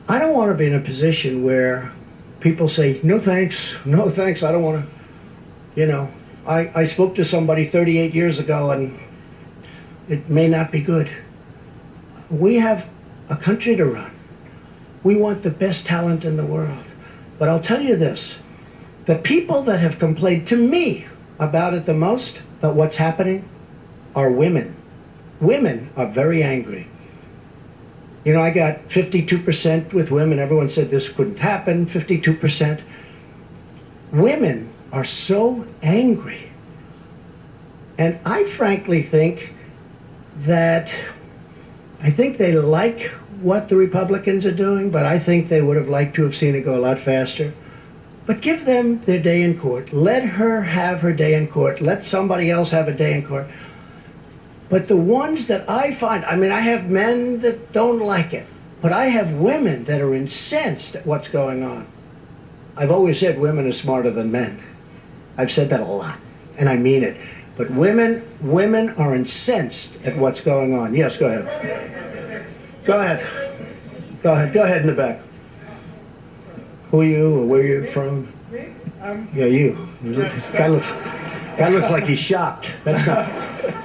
I don't want to be in a position where people say, no thanks, I don't want to, you know. I spoke to somebody 38 years ago and it may not be good. We have a country to run. We want the best talent in the world. But I'll tell you this, the people that have complained to me about it the most, about what's happening, are women. Women are very angry. You know, I got 52% with women. Everyone said this couldn't happen, 52%. Women are so angry. And I frankly think that, I think they like what the Republicans are doing, but I think they would have liked to have seen it go a lot faster. But give them their day in court. Let her have her day in court. Let somebody else have a day in court. But the ones that I find, I mean, I have men that don't like it, but I have women that are incensed at what's going on. I've always said women are smarter than men. I've said that a lot, and I mean it. But women are incensed at what's going on. Yes, go ahead. Go ahead in the back. Who are you, or where are you from? Me? Yeah, you. Guy looks like he's shocked. That's not...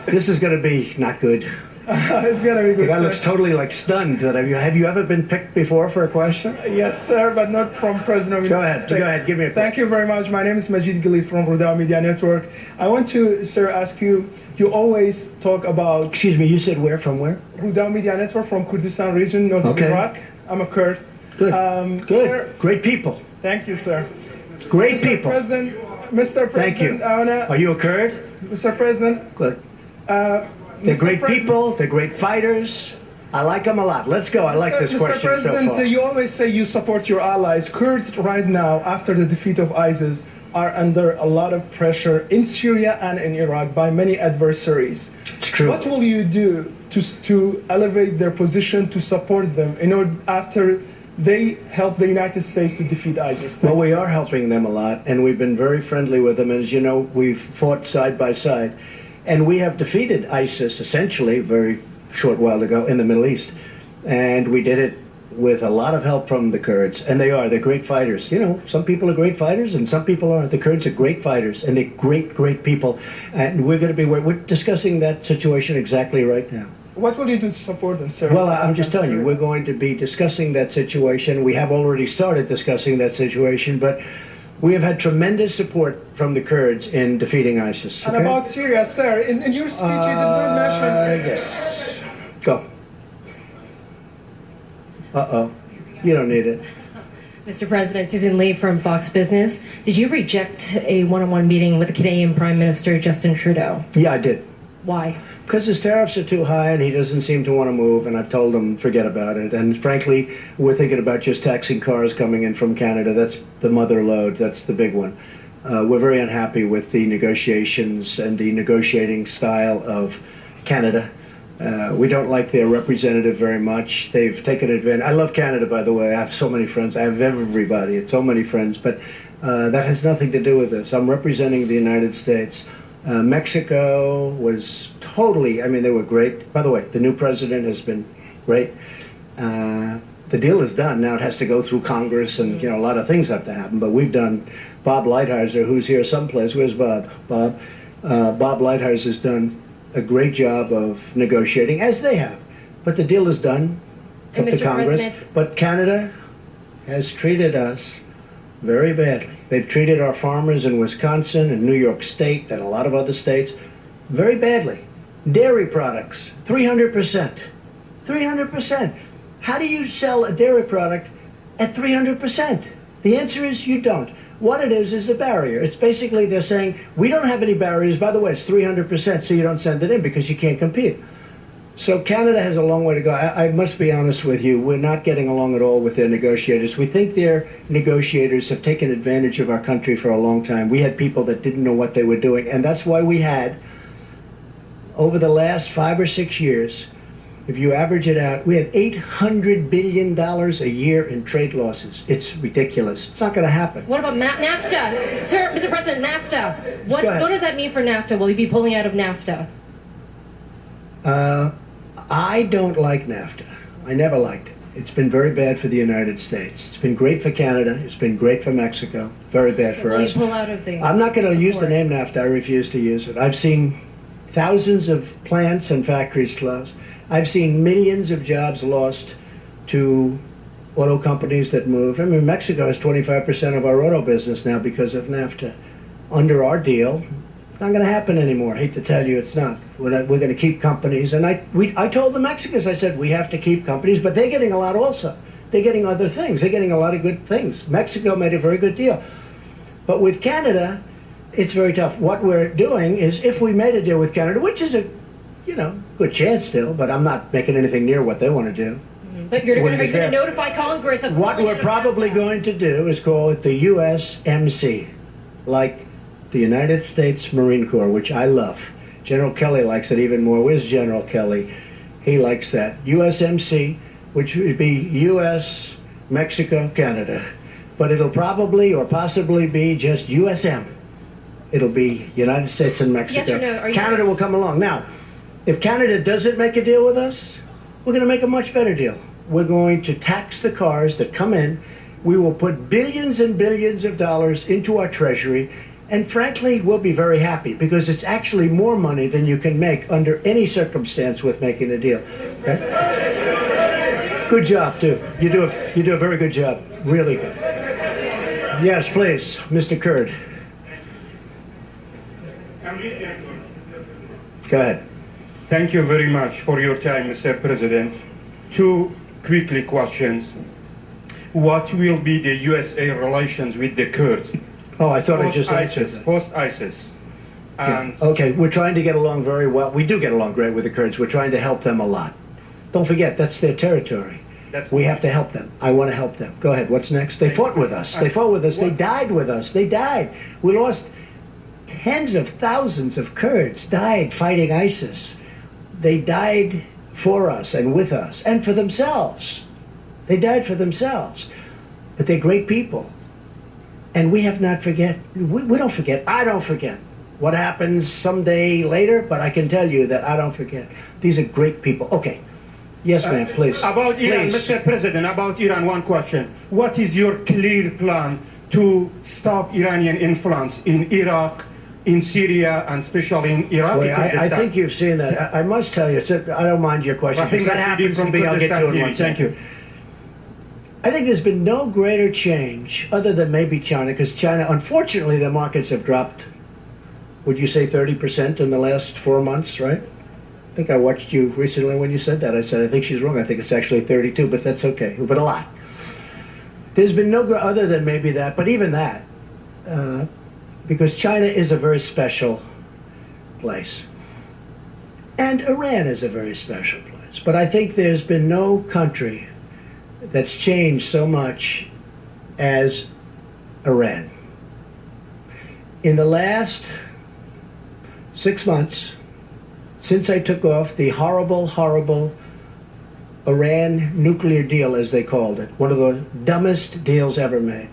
This is going to be not good. It's going to be good. The guy looks totally like stunned. Have you ever been picked before for a question? Yes, sir, but not from President of the United States. Go ahead. Give me a question. Thank you very much. My name is Majid Ghali from Rudao Media Network. I want to, sir, ask you, you always talk about... Excuse me, you said where? From where? Rudao Media Network from Kurdistan region, north of Iraq. I'm a Kurd. Good. Good. Sir, great people. Thank you, sir. Great Mr. people. Mr. President, Thank you. Are you a Kurd? Mr. President. Good. They're great people. They're great fighters. I like them a lot. Let's go. I like this question Mr. President, so far. You always say you support your allies. Kurds right now, after the defeat of ISIS, are under a lot of pressure in Syria and in Iraq by many adversaries. It's true. What will you do to elevate their position, to support them, in order after they help the United States to defeat ISIS? Well, we are helping them a lot, and we've been very friendly with them. And as you know, we've fought side by side. And we have defeated ISIS, essentially, a very short while ago in the Middle East. And we did it with a lot of help from the Kurds. And they're great fighters. You know, some people are great fighters and some people aren't. The Kurds are great fighters, and they're great people. And we're discussing that situation exactly right now. What will you do to support them, sir? Well, I'm just telling you, we're going to be discussing that situation. We have already started discussing that situation, but we have had tremendous support from the Kurds in defeating ISIS. And about Syria, sir, in your speech you did not mention... Yes. Go. Uh-oh. You don't need it. Mr. President, Susan Lee from Fox Business. Did you reject a one-on-one meeting with the Canadian Prime Minister Justin Trudeau? Yeah, I did. Why? Because his tariffs are too high and he doesn't seem to want to move, and I've told him forget about it. And frankly, we're thinking about just taxing cars coming in from Canada. That's the mother lode. That's the big one. We're very unhappy with the negotiations and the negotiating style of Canada. We don't like their representative very much. They've taken advantage. I love Canada, by the way. I have so many friends. I have everybody. It's so many friends. But that has nothing to do with this. I'm representing the United States. Mexico was totally, I mean, they were great. By the way, the new president has been great. The deal is done. Now it has to go through Congress, and a lot of things have to happen. But we've done. Bob Lighthizer, who's here someplace. Where's Bob? Bob Lighthizer has done a great job of negotiating, as they have. But the deal is done. It's up to Congress. But Canada has treated us very badly. They've treated our farmers in Wisconsin and New York State and a lot of other states very badly. Dairy products, 300%. 300%. How do you sell a dairy product at 300%? The answer is you don't. What it is a barrier. It's basically they're saying, we don't have any barriers. By the way, it's 300%, so you don't send it in because you can't compete. So Canada has a long way to go. I must be honest with you, we're not getting along at all with their negotiators. We think their negotiators have taken advantage of our country for a long time. We had people that didn't know what they were doing, and that's why we had, over the last 5 or 6 years, if you average it out, we had $800 billion a year in trade losses. It's ridiculous. It's not going to happen. What about NAFTA? Sir, Mr. President, NAFTA. What does that mean for NAFTA? Will you be pulling out of NAFTA? I don't like NAFTA. I never liked it. It's been very bad for the United States. It's been great for Canada. It's been great for Mexico. Very bad for us. Will you pull out of the I'm not going to use the name NAFTA. I refuse to use it. I've seen thousands of plants and factories close. I've seen millions of jobs lost to auto companies that moved. I mean, Mexico has 25% of our auto business now because of NAFTA. Under our deal, it's not going to happen anymore. I hate to tell you, it's not. We're going to keep companies. And I told the Mexicans, I said, we have to keep companies, but they're getting a lot also. They're getting other things. They're getting a lot of good things. Mexico made a very good deal. But with Canada, it's very tough. What we're doing is, if we made a deal with Canada, which is a good chance still, but I'm not making anything near what they want to do. But are you going to notify Congress of what we're probably going to do is call it the USMC, like the United States Marine Corps, which I love. General Kelly likes it even more. Where's General Kelly? He likes that. USMC, which would be US, Mexico, Canada. But it'll probably or possibly be just USM. It'll be United States and Mexico. Yes or no? Canada will come along. Now, if Canada doesn't make a deal with us, we're going to make a much better deal. We're going to tax the cars that come in. We will put billions and billions of dollars into our treasury. And frankly, we'll be very happy because it's actually more money than you can make under any circumstance with making a deal. Okay? Good job, too. You do a very good job. Really good. Yes, please, Mr. Kurd. Go ahead. Thank you very much for your time, Mr. President. Two quickly questions. What will be the USA relations with the Kurds? Oh, I thought I just answered that. Post-ISIS. And yeah. Okay, we're trying to get along very well. We do get along great with the Kurds. We're trying to help them a lot. Don't forget, that's their territory. We have to help them. I want to help them. Go ahead. What's next? They fought with us. They fought with us. They died with us. They died. We lost tens of thousands of Kurds died fighting ISIS. They died for us and with us and for themselves. They died for themselves. But they're great people. And we have not forget. We don't forget. I don't forget what happens someday later, but I can tell you that I don't forget. These are great people. Okay. Yes, ma'am, please. About Iran, please. Mr. President, about Iran, one question. What is your clear plan to stop Iranian influence in Iraq, in Syria, and especially in Iraq? Well, I think you've seen that. I must tell you, I don't mind your question. I think that happens to me. I'll get to it in one Thank you. I think there's been no greater change other than maybe China, because China, unfortunately, the markets have dropped, would you say 30% in the last 4 months, right? I think I watched you recently when you said that. I said, I think she's wrong. I think it's actually 32, but that's okay. But a lot. There's been no other than maybe that, but even that, because China is a very special place. And Iran is a very special place. But I think there's been no country that's changed so much as Iran. In the last 6 months, since I took off the horrible, horrible Iran nuclear deal, as they called it, one of the dumbest deals ever made,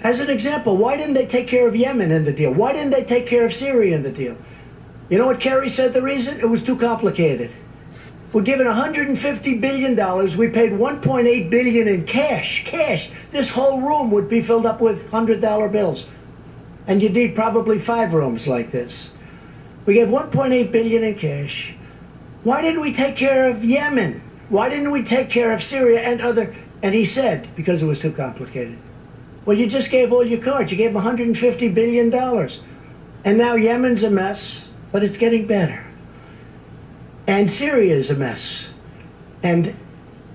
As an example, why didn't they take care of Yemen in the deal? Why didn't they take care of Syria in the deal? You know what Kerry said the reason? It was too complicated. We're given $150 billion. We paid $1.8 billion in cash. Cash. This whole room would be filled up with $100 bills. And you'd need probably 5 rooms like this. We gave $1.8 billion in cash. Why didn't we take care of Yemen? Why didn't we take care of Syria and other? And he said, because it was too complicated. Well, you just gave all your cards. You gave $150 billion. And now Yemen's a mess, but it's getting better. And Syria is a mess. And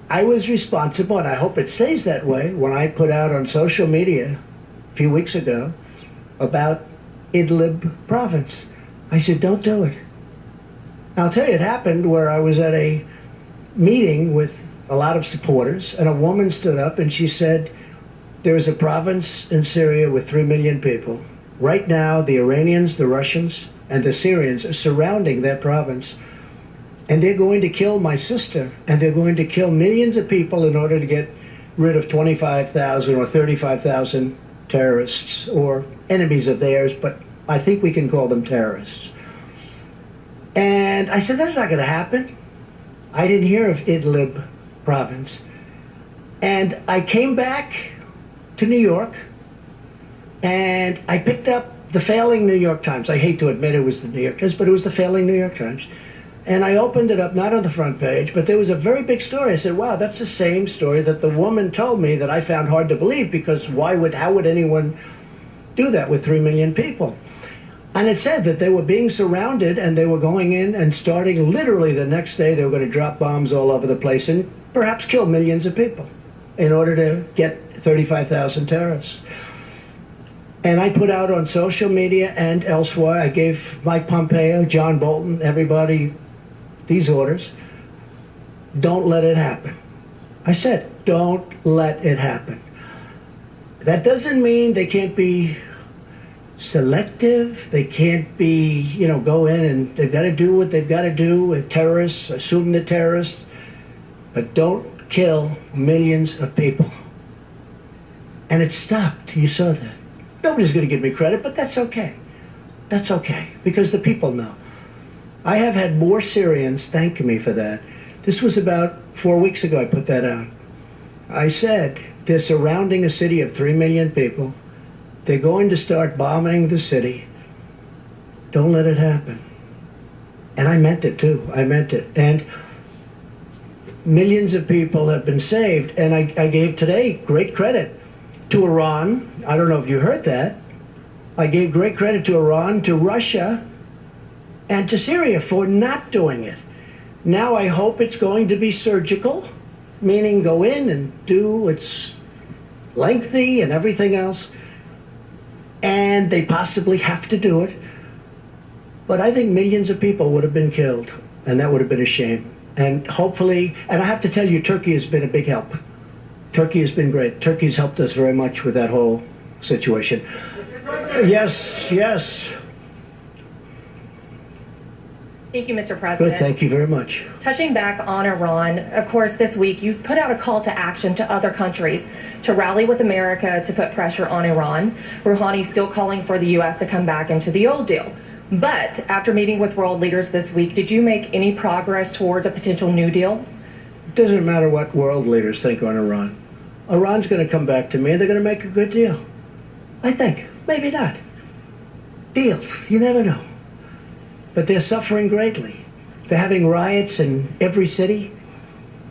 I was responsible, and I hope it stays that way, when I put out on social media a few weeks ago about Idlib province. I said, don't do it. I'll tell you, it happened where I was at a meeting with a lot of supporters, and a woman stood up and she said, there is a province in Syria with 3 million people. Right now, the Iranians, the Russians, and the Syrians are surrounding that province. And they're going to kill my sister, and they're going to kill millions of people in order to get rid of 25,000 or 35,000 terrorists or enemies of theirs, but I think we can call them terrorists. And I said, that's not going to happen. I didn't hear of Idlib province. And I came back to New York, and I picked up the failing New York Times. I hate to admit it was the New York Times, but it was the failing New York Times. And I opened it up, not on the front page, but there was a very big story. I said, wow, that's the same story that the woman told me that I found hard to believe, because how would anyone do that with 3 million people? And it said that they were being surrounded, and they were going in and starting literally the next day, they were going to drop bombs all over the place and perhaps kill millions of people in order to get 35,000 terrorists. And I put out on social media and elsewhere, I gave Mike Pompeo, John Bolton, everybody these orders. Don't let it happen. I said, don't let it happen. That doesn't mean they can't be selective. They can't be, go in and they've got to do what they've got to do with terrorists, assume the terrorists, but don't kill millions of people. And it stopped. You saw that. Nobody's going to give me credit, but that's okay. That's okay, because the people know. I have had more Syrians thank me for that. This was about 4 weeks ago I put that out. I said, they're surrounding a city of 3 million people. They're going to start bombing the city. Don't let it happen. And I meant it too. I meant it. And millions of people have been saved. And I gave today great credit to Iran. I don't know if you heard that. I gave great credit to Iran, to Russia, and to Syria for not doing it. Now I hope it's going to be surgical, meaning go in and do it's lengthy and everything else, and they possibly have to do it. But I think millions of people would have been killed, and that would have been a shame. And hopefully, and I have to tell you, Turkey has been a big help. Turkey has been great. Turkey's helped us very much with that whole situation. Yes, yes. Thank you, Mr. President. Good, thank you very much. Touching back on Iran, of course, this week you put out a call to action to other countries to rally with America to put pressure on Iran. Rouhani's still calling for the U.S. to come back into the old deal. But after meeting with world leaders this week, did you make any progress towards a potential new deal? It doesn't matter what world leaders think on Iran. Iran's going to come back to me and they're going to make a good deal. I think. Maybe not. Deals. You never know. But they're suffering greatly. They're having riots in every city,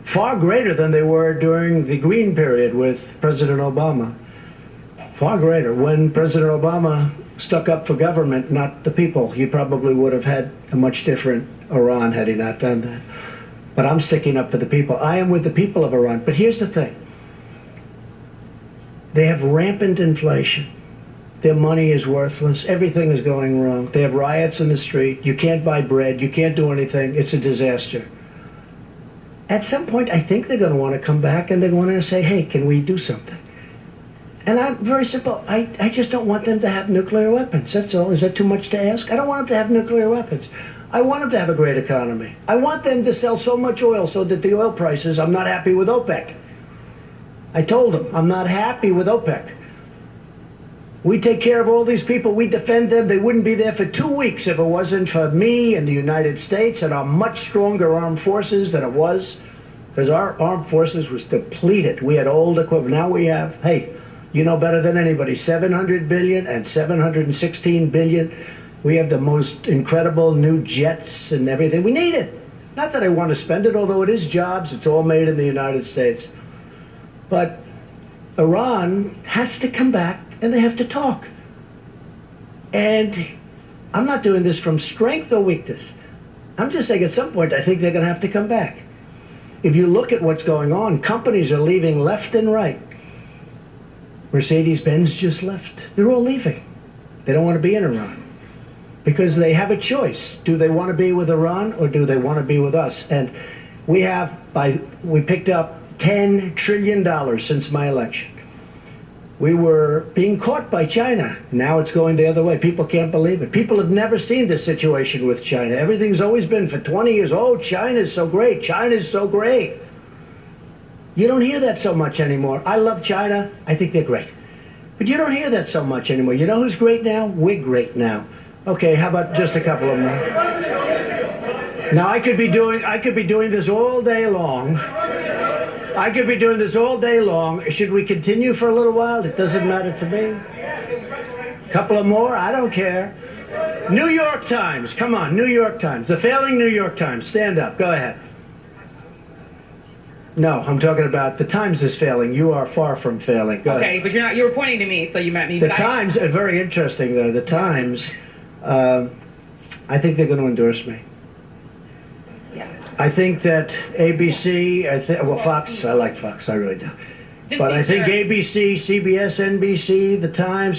far greater than they were during the Green period with President Obama. Far greater. When President Obama stuck up for government, not the people, he probably would have had a much different Iran had he not done that. But I'm sticking up for the people. I am with the people of Iran. But here's the thing. They have rampant inflation. Their money is worthless. Everything is going wrong. They have riots in the street. You can't buy bread. You can't do anything. It's a disaster. At some point, I think they're going to want to come back and they're going to say, hey, can we do something? And I'm very simple. I just don't want them to have nuclear weapons. That's all. Is that too much to ask? I don't want them to have nuclear weapons. I want them to have a great economy. I want them to sell so much oil so that the oil prices, I'm not happy with OPEC. I told them, I'm not happy with OPEC. We take care of all these people. We defend them. They wouldn't be there for 2 weeks if it wasn't for me and the United States and our much stronger armed forces than it was, because our armed forces was depleted. We had old equipment. Now we have, hey, you know better than anybody, 700 billion and 716 billion. We have the most incredible new jets and everything. We need it. Not that I want to spend it, although it is jobs. It's all made in the United States. But Iran has to come back and they have to talk. And I'm not doing this from strength or weakness. I'm just saying at some point I think they're going to have to come back. If you look at what's going on, companies are leaving left and right. Mercedes-Benz just left. They're all leaving. They don't want to be in Iran because they have a choice. Do they want to be with Iran or do they want to be with us? And we picked up $10 trillion since my election. We were being caught by China. Now it's going the other way. People can't believe it. People have never seen this situation with China. Everything's always been for 20 years. Oh, China's so great. China's so great. You don't hear that so much anymore. I love China. I think they're great. But you don't hear that so much anymore. You know who's great now? We're great now. Okay, how about just a couple of them? Now I could be doing this all day long. I could be doing this all day long. Should we continue for a little while? It doesn't matter to me. Couple of more? I don't care. New York Times. Come on, New York Times. The failing New York Times. Stand up. Go ahead. No, I'm talking about the Times is failing. You are far from failing. Go okay, ahead. but you were pointing to me, so you meant me. The Times are very interesting, though. The Times, I think they're going to endorse me. I think that ABC, Fox, I like Fox, I really do. But I think ABC, CBS, NBC, The Times,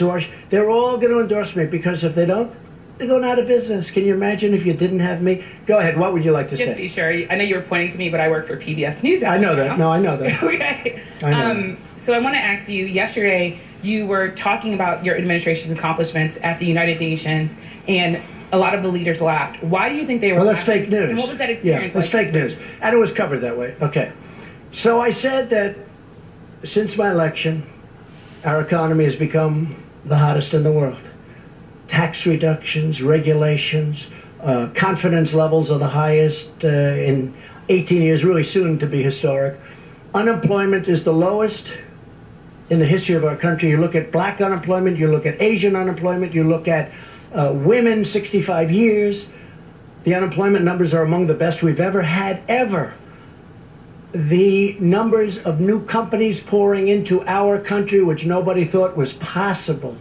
they're all going to endorse me because if they don't, they're going out of business. Can you imagine if you didn't have me? Go ahead, what would you like to say? Just be sure. I know you were pointing to me, but I work for PBS News. I know that. No, I know that. Okay. I know. So I want to ask you, yesterday you were talking about your administration's accomplishments at the United Nations, and a lot of the leaders laughed. Why do you think they were Well, that's laughing? fake news. And what was that experience Yeah, it's fake news. And it was covered that way. Okay. So I said that since my election, our economy has become the hottest in the world. Tax reductions, regulations, confidence levels are the highest in 18 years, really soon to be historic. Unemployment is the lowest in the history of our country. You look at black unemployment, you look at Asian unemployment, you look at women 65 years. The unemployment numbers are among the best we've ever had, ever. The numbers of new companies pouring into our country, which nobody thought was possible.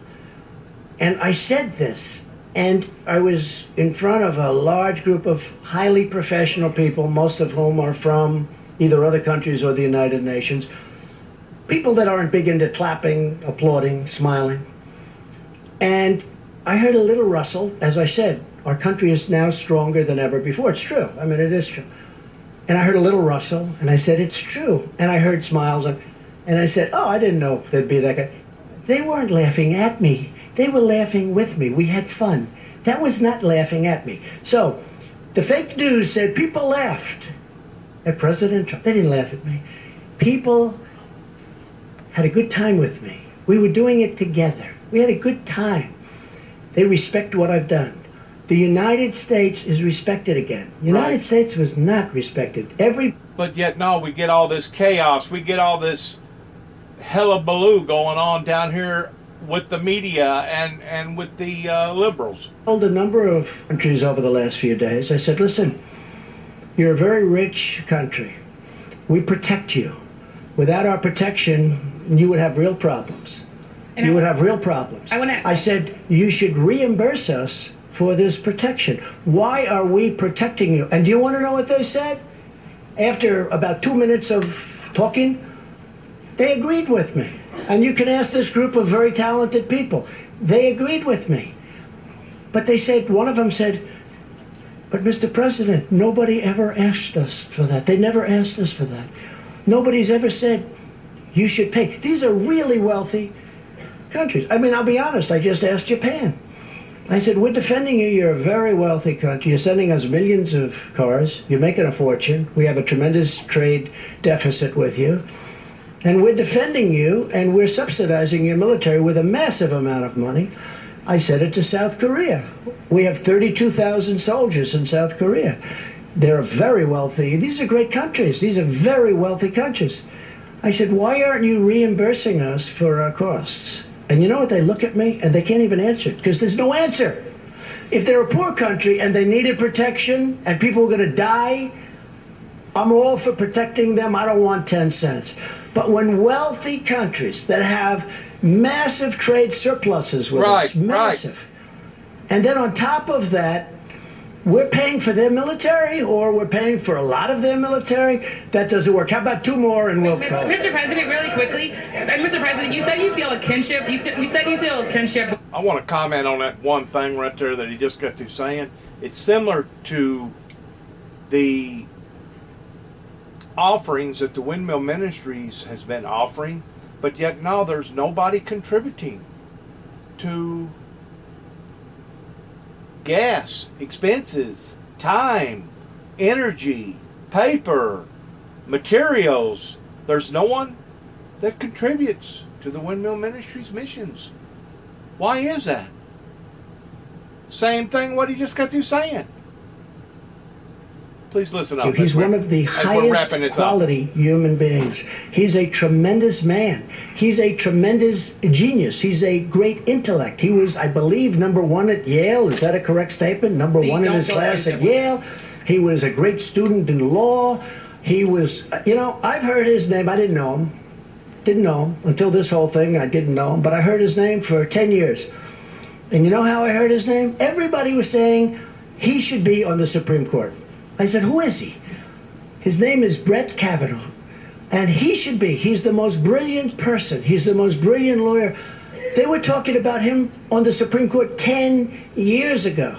And I said this, and I was in front of a large group of highly professional people, most of whom are from either other countries or the United Nations. People that aren't big into clapping, applauding, smiling. And I heard a little rustle. As I said, our country is now stronger than ever before. It's true. I mean, it is true. And I heard a little rustle, and I said, it's true. And I heard smiles, and I said, oh, I didn't know there'd be that guy. They weren't laughing at me. They were laughing with me. We had fun. That was not laughing at me. So the fake news said people laughed at President Trump. They didn't laugh at me. People had a good time with me. We were doing it together. We had a good time. They respect what I've done. The United States is respected again. The United States was not respected. But yet now we get all this chaos. We get all this hullabaloo going on down here with the media and with the liberals. I told a number of countries over the last few days, I said, listen, you're a very rich country. We protect you. Without our protection, you would have real problems. You would have real problems. I said, you should reimburse us for this protection. Why are we protecting you? And do you want to know what they said? After about 2 minutes of talking, they agreed with me. And you can ask this group of very talented people. They agreed with me. But they said, one of them said, but Mr. President, nobody ever asked us for that. They never asked us for that. Nobody's ever said, you should pay. These are really wealthy countries. I mean, I'll be honest, I just asked Japan. I said, we're defending you. You're a very wealthy country. You're sending us millions of cars. You're making a fortune. We have a tremendous trade deficit with you. and we're defending you, and we're subsidizing your military with a massive amount of money. I said it to South Korea. We have 32,000 soldiers in South Korea. They're very wealthy. These are great countries. These are very wealthy countries. I said, why aren't you reimbursing us for our costs? And you know what? They look at me, and they can't even answer it, because there's no answer. If they're a poor country and they needed protection and people were going to die, I'm all for protecting them. I don't want 10 cents. But when wealthy countries that have massive trade surpluses with us, massive, and then on top of that, we're paying for their military, or we're paying for a lot of their military, that doesn't work. How about two more and we'll call it? Mr. President, really quickly, Mr. President, you said you feel a kinship. You said you feel a kinship. I want to comment on that one thing right there that he just got through saying. It's similar to the offerings that the Windmill Ministries has been offering, but yet now there's nobody contributing to gas, expenses, time, energy, paper, materials. There's no one that contributes to the Windmill Ministries missions. Why is that? Same thing what he just got through saying. Please listen up. He's one of the highest quality human beings. He's a tremendous man. He's a tremendous genius. He's a great intellect. He was, I believe, #1 at Yale. Is that a correct statement? #1 in his class at Yale. He was a great student in law. He was, I've heard his name. I didn't know him. Didn't know him. Until this whole thing, I didn't know him. But I heard his name for 10 years. And you know how I heard his name? Everybody was saying he should be on the Supreme Court. I said, who is he? His name is Brett Kavanaugh. And he should be. He's the most brilliant person. He's the most brilliant lawyer. They were talking about him on the Supreme Court 10 years ago.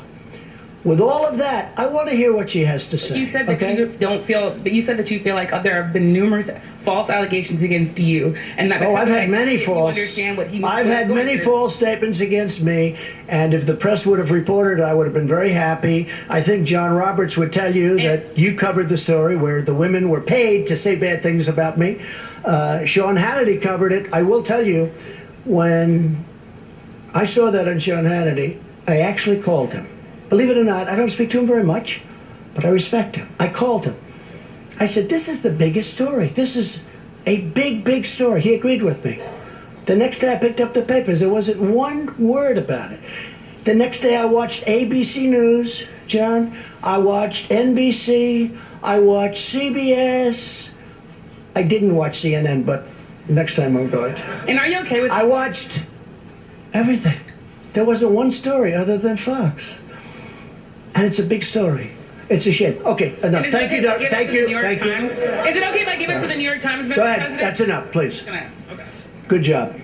With all of that, I want to hear what she has to say. You said that you don't feel, but you said that you feel like there have been numerous false allegations against you, and that. Oh, I've had many false. I've had many false statements against me, and if the press would have reported, I would have been very happy. I think John Roberts would tell you that you covered the story where the women were paid to say bad things about me. Sean Hannity covered it. I will tell you, when I saw that on Sean Hannity, I actually called him. Believe it or not, I don't speak to him very much, but I respect him. I called him. I said, this is the biggest story. This is a big, big story. He agreed with me. The next day I picked up the papers. There wasn't one word about it. The next day I watched ABC News, John. I watched NBC. I watched CBS. I didn't watch CNN, but next time I'm going to. And are you okay with... I watched everything. There wasn't one story other than Fox. And it's a big story. It's a shame. Okay, enough. Thank you, Doc. Thank you. Thank you. Is it okay if I give it to the New York Times, Mr. Go ahead. President? That's enough, please. Okay. Good job.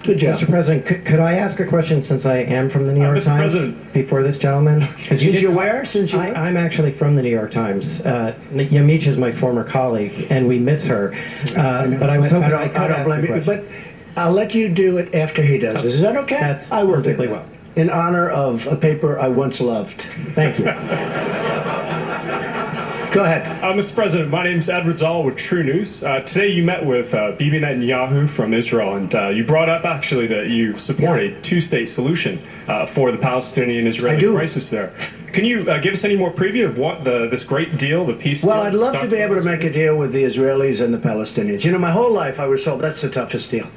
Good job. Mr. President, could I ask a question since I am from the New York Mr. Times? President. Before this gentleman? Since you where? I'm actually from the New York Times. Yamiche is my former colleague, and we miss her. But I was hoping I could ask the question. But I'll let you do it after he does. Is that okay? That's I will perfectly do that. well. In honor of a paper I once loved. Thank you. Go ahead. Mr. President, my name is Edward Zoll with True News. Today you met with Bibi Netanyahu from Israel, and you brought up actually that you support a two-state solution for the Palestinian-Israeli crisis there. Can you give us any more preview of what this great deal, the peace deal? Well, I'd love to be able to make a deal with the Israelis and the Palestinians. You know, my whole life I was told that's the toughest deal.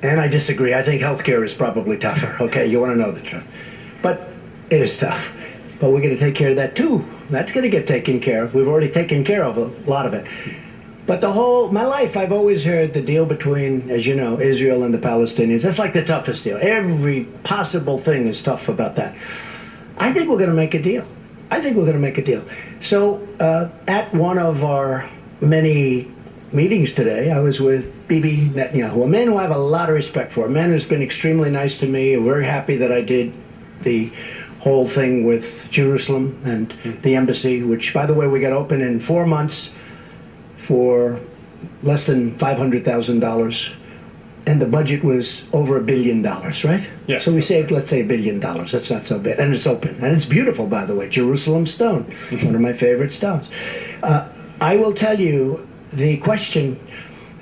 And I disagree. I think healthcare is probably tougher. Okay, you want to know the truth. But it is tough. But we're going to take care of that too. That's going to get taken care of. We've already taken care of a lot of it. But my life, I've always heard the deal between, as you know, Israel and the Palestinians. That's like the toughest deal. Every possible thing is tough about that. I think we're going to make a deal. So at one of our many meetings today, I was with Bibi Netanyahu, a man who I have a lot of respect for, a man who's been extremely nice to me. I'm very happy that I did the whole thing with Jerusalem and the embassy, which, by the way, we got open in 4 months for less than $500,000. And the budget was over $1 billion, right? Yes. So we saved, let's say, $1 billion. That's not so bad. And it's open. And it's beautiful, by the way. Jerusalem stone, one of my favorite stones. I will tell you, the question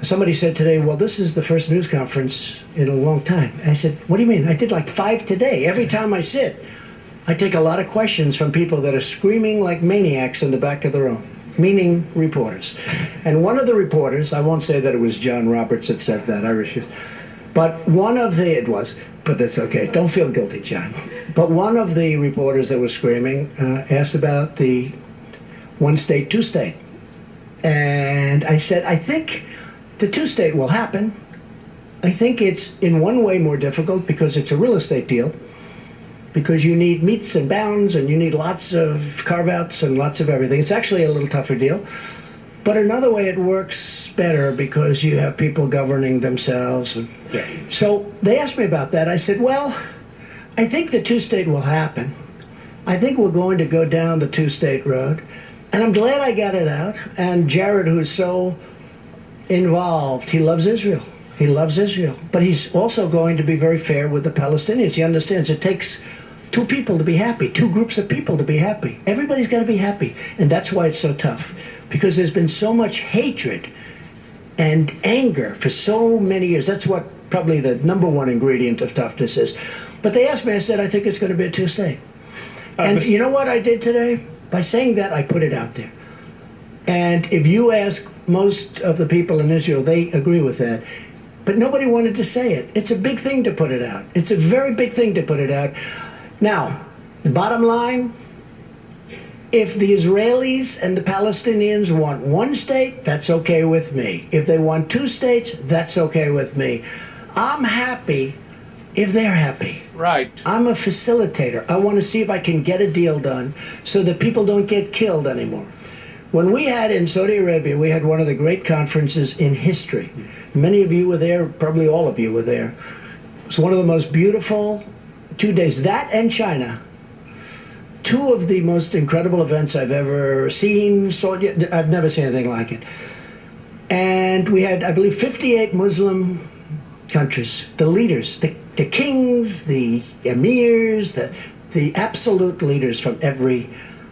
Somebody said today, well, this is the first news conference in a long time. I said, what do you mean? I did like 5 today. Every time I sit, I take a lot of questions from people that are screaming like maniacs in the back of the room, meaning reporters. And one of the reporters, I won't say that it was John Roberts that said that, I refuse. But one of the, it was, but that's okay. Don't feel guilty, John. But one of the reporters that was screaming asked about the one state, two state. And I said, I think the two state will happen. I think it's in one way more difficult because it's a real estate deal, because you need meets and bounds and you need lots of carve-outs and lots of everything. It's actually a little tougher deal. But another way it works better because you have people governing themselves. So they asked me about that. I said, well, I think the two-state will happen. I think we're going to go down the two-state road. And I'm glad I got it out. And Jared, who's so involved, he loves Israel. He loves Israel. But he's also going to be very fair with the Palestinians. He understands it takes two people to be happy, two groups of people to be happy. Everybody's got to be happy. And that's why it's so tough. Because there's been so much hatred and anger for so many years. That's what probably the number one ingredient of toughness is. But they asked me, I said, I think it's going to be a two-state. And you know what I did today? By saying that, I put it out there. And if you ask most of the people in Israel, they agree with that. But nobody wanted to say it. It's a big thing to put it out. It's a very big thing to put it out. Now, the bottom line, if the Israelis and the Palestinians want one state, that's okay with me. If they want two states, that's okay with me. I'm happy if they're happy. Right. I'm a facilitator. I want to see if I can get a deal done so that people don't get killed anymore. When we had in Saudi Arabia, we had one of the great conferences in history. Many of you were there, probably all of you were there. It was one of the most beautiful 2 days. That and China. Two of the most incredible events I've ever seen. I've never seen anything like it. And we had, I believe, 58 Muslim countries, the leaders, the kings, the emirs, the absolute leaders from every,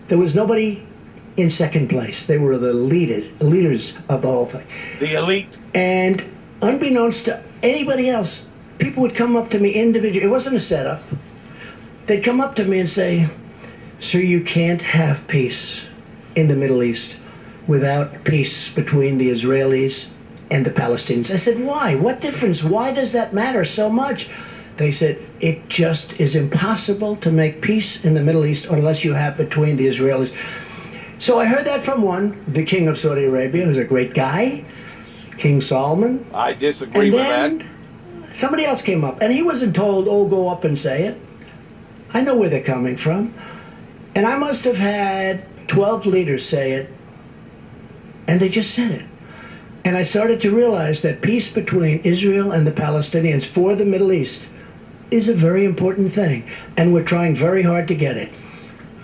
there was nobody in second place. They were the leaders of the whole thing. The elite. And unbeknownst to anybody else, people would come up to me individually. It wasn't a setup. They'd come up to me and say, sir, you can't have peace in the Middle East without peace between the Israelis and the Palestinians. I said, why? What difference? Why does that matter so much? They said, it just is impossible to make peace in the Middle East unless you have between the Israelis. So I heard that from one, the king of Saudi Arabia, who's a great guy, King Solomon. I disagree with that. Somebody else came up, and he wasn't told, oh, go up and say it. I know where they're coming from. And I must have had 12 leaders say it, and they just said it. And I started to realize that peace between Israel and the Palestinians for the Middle East is a very important thing, and we're trying very hard to get it.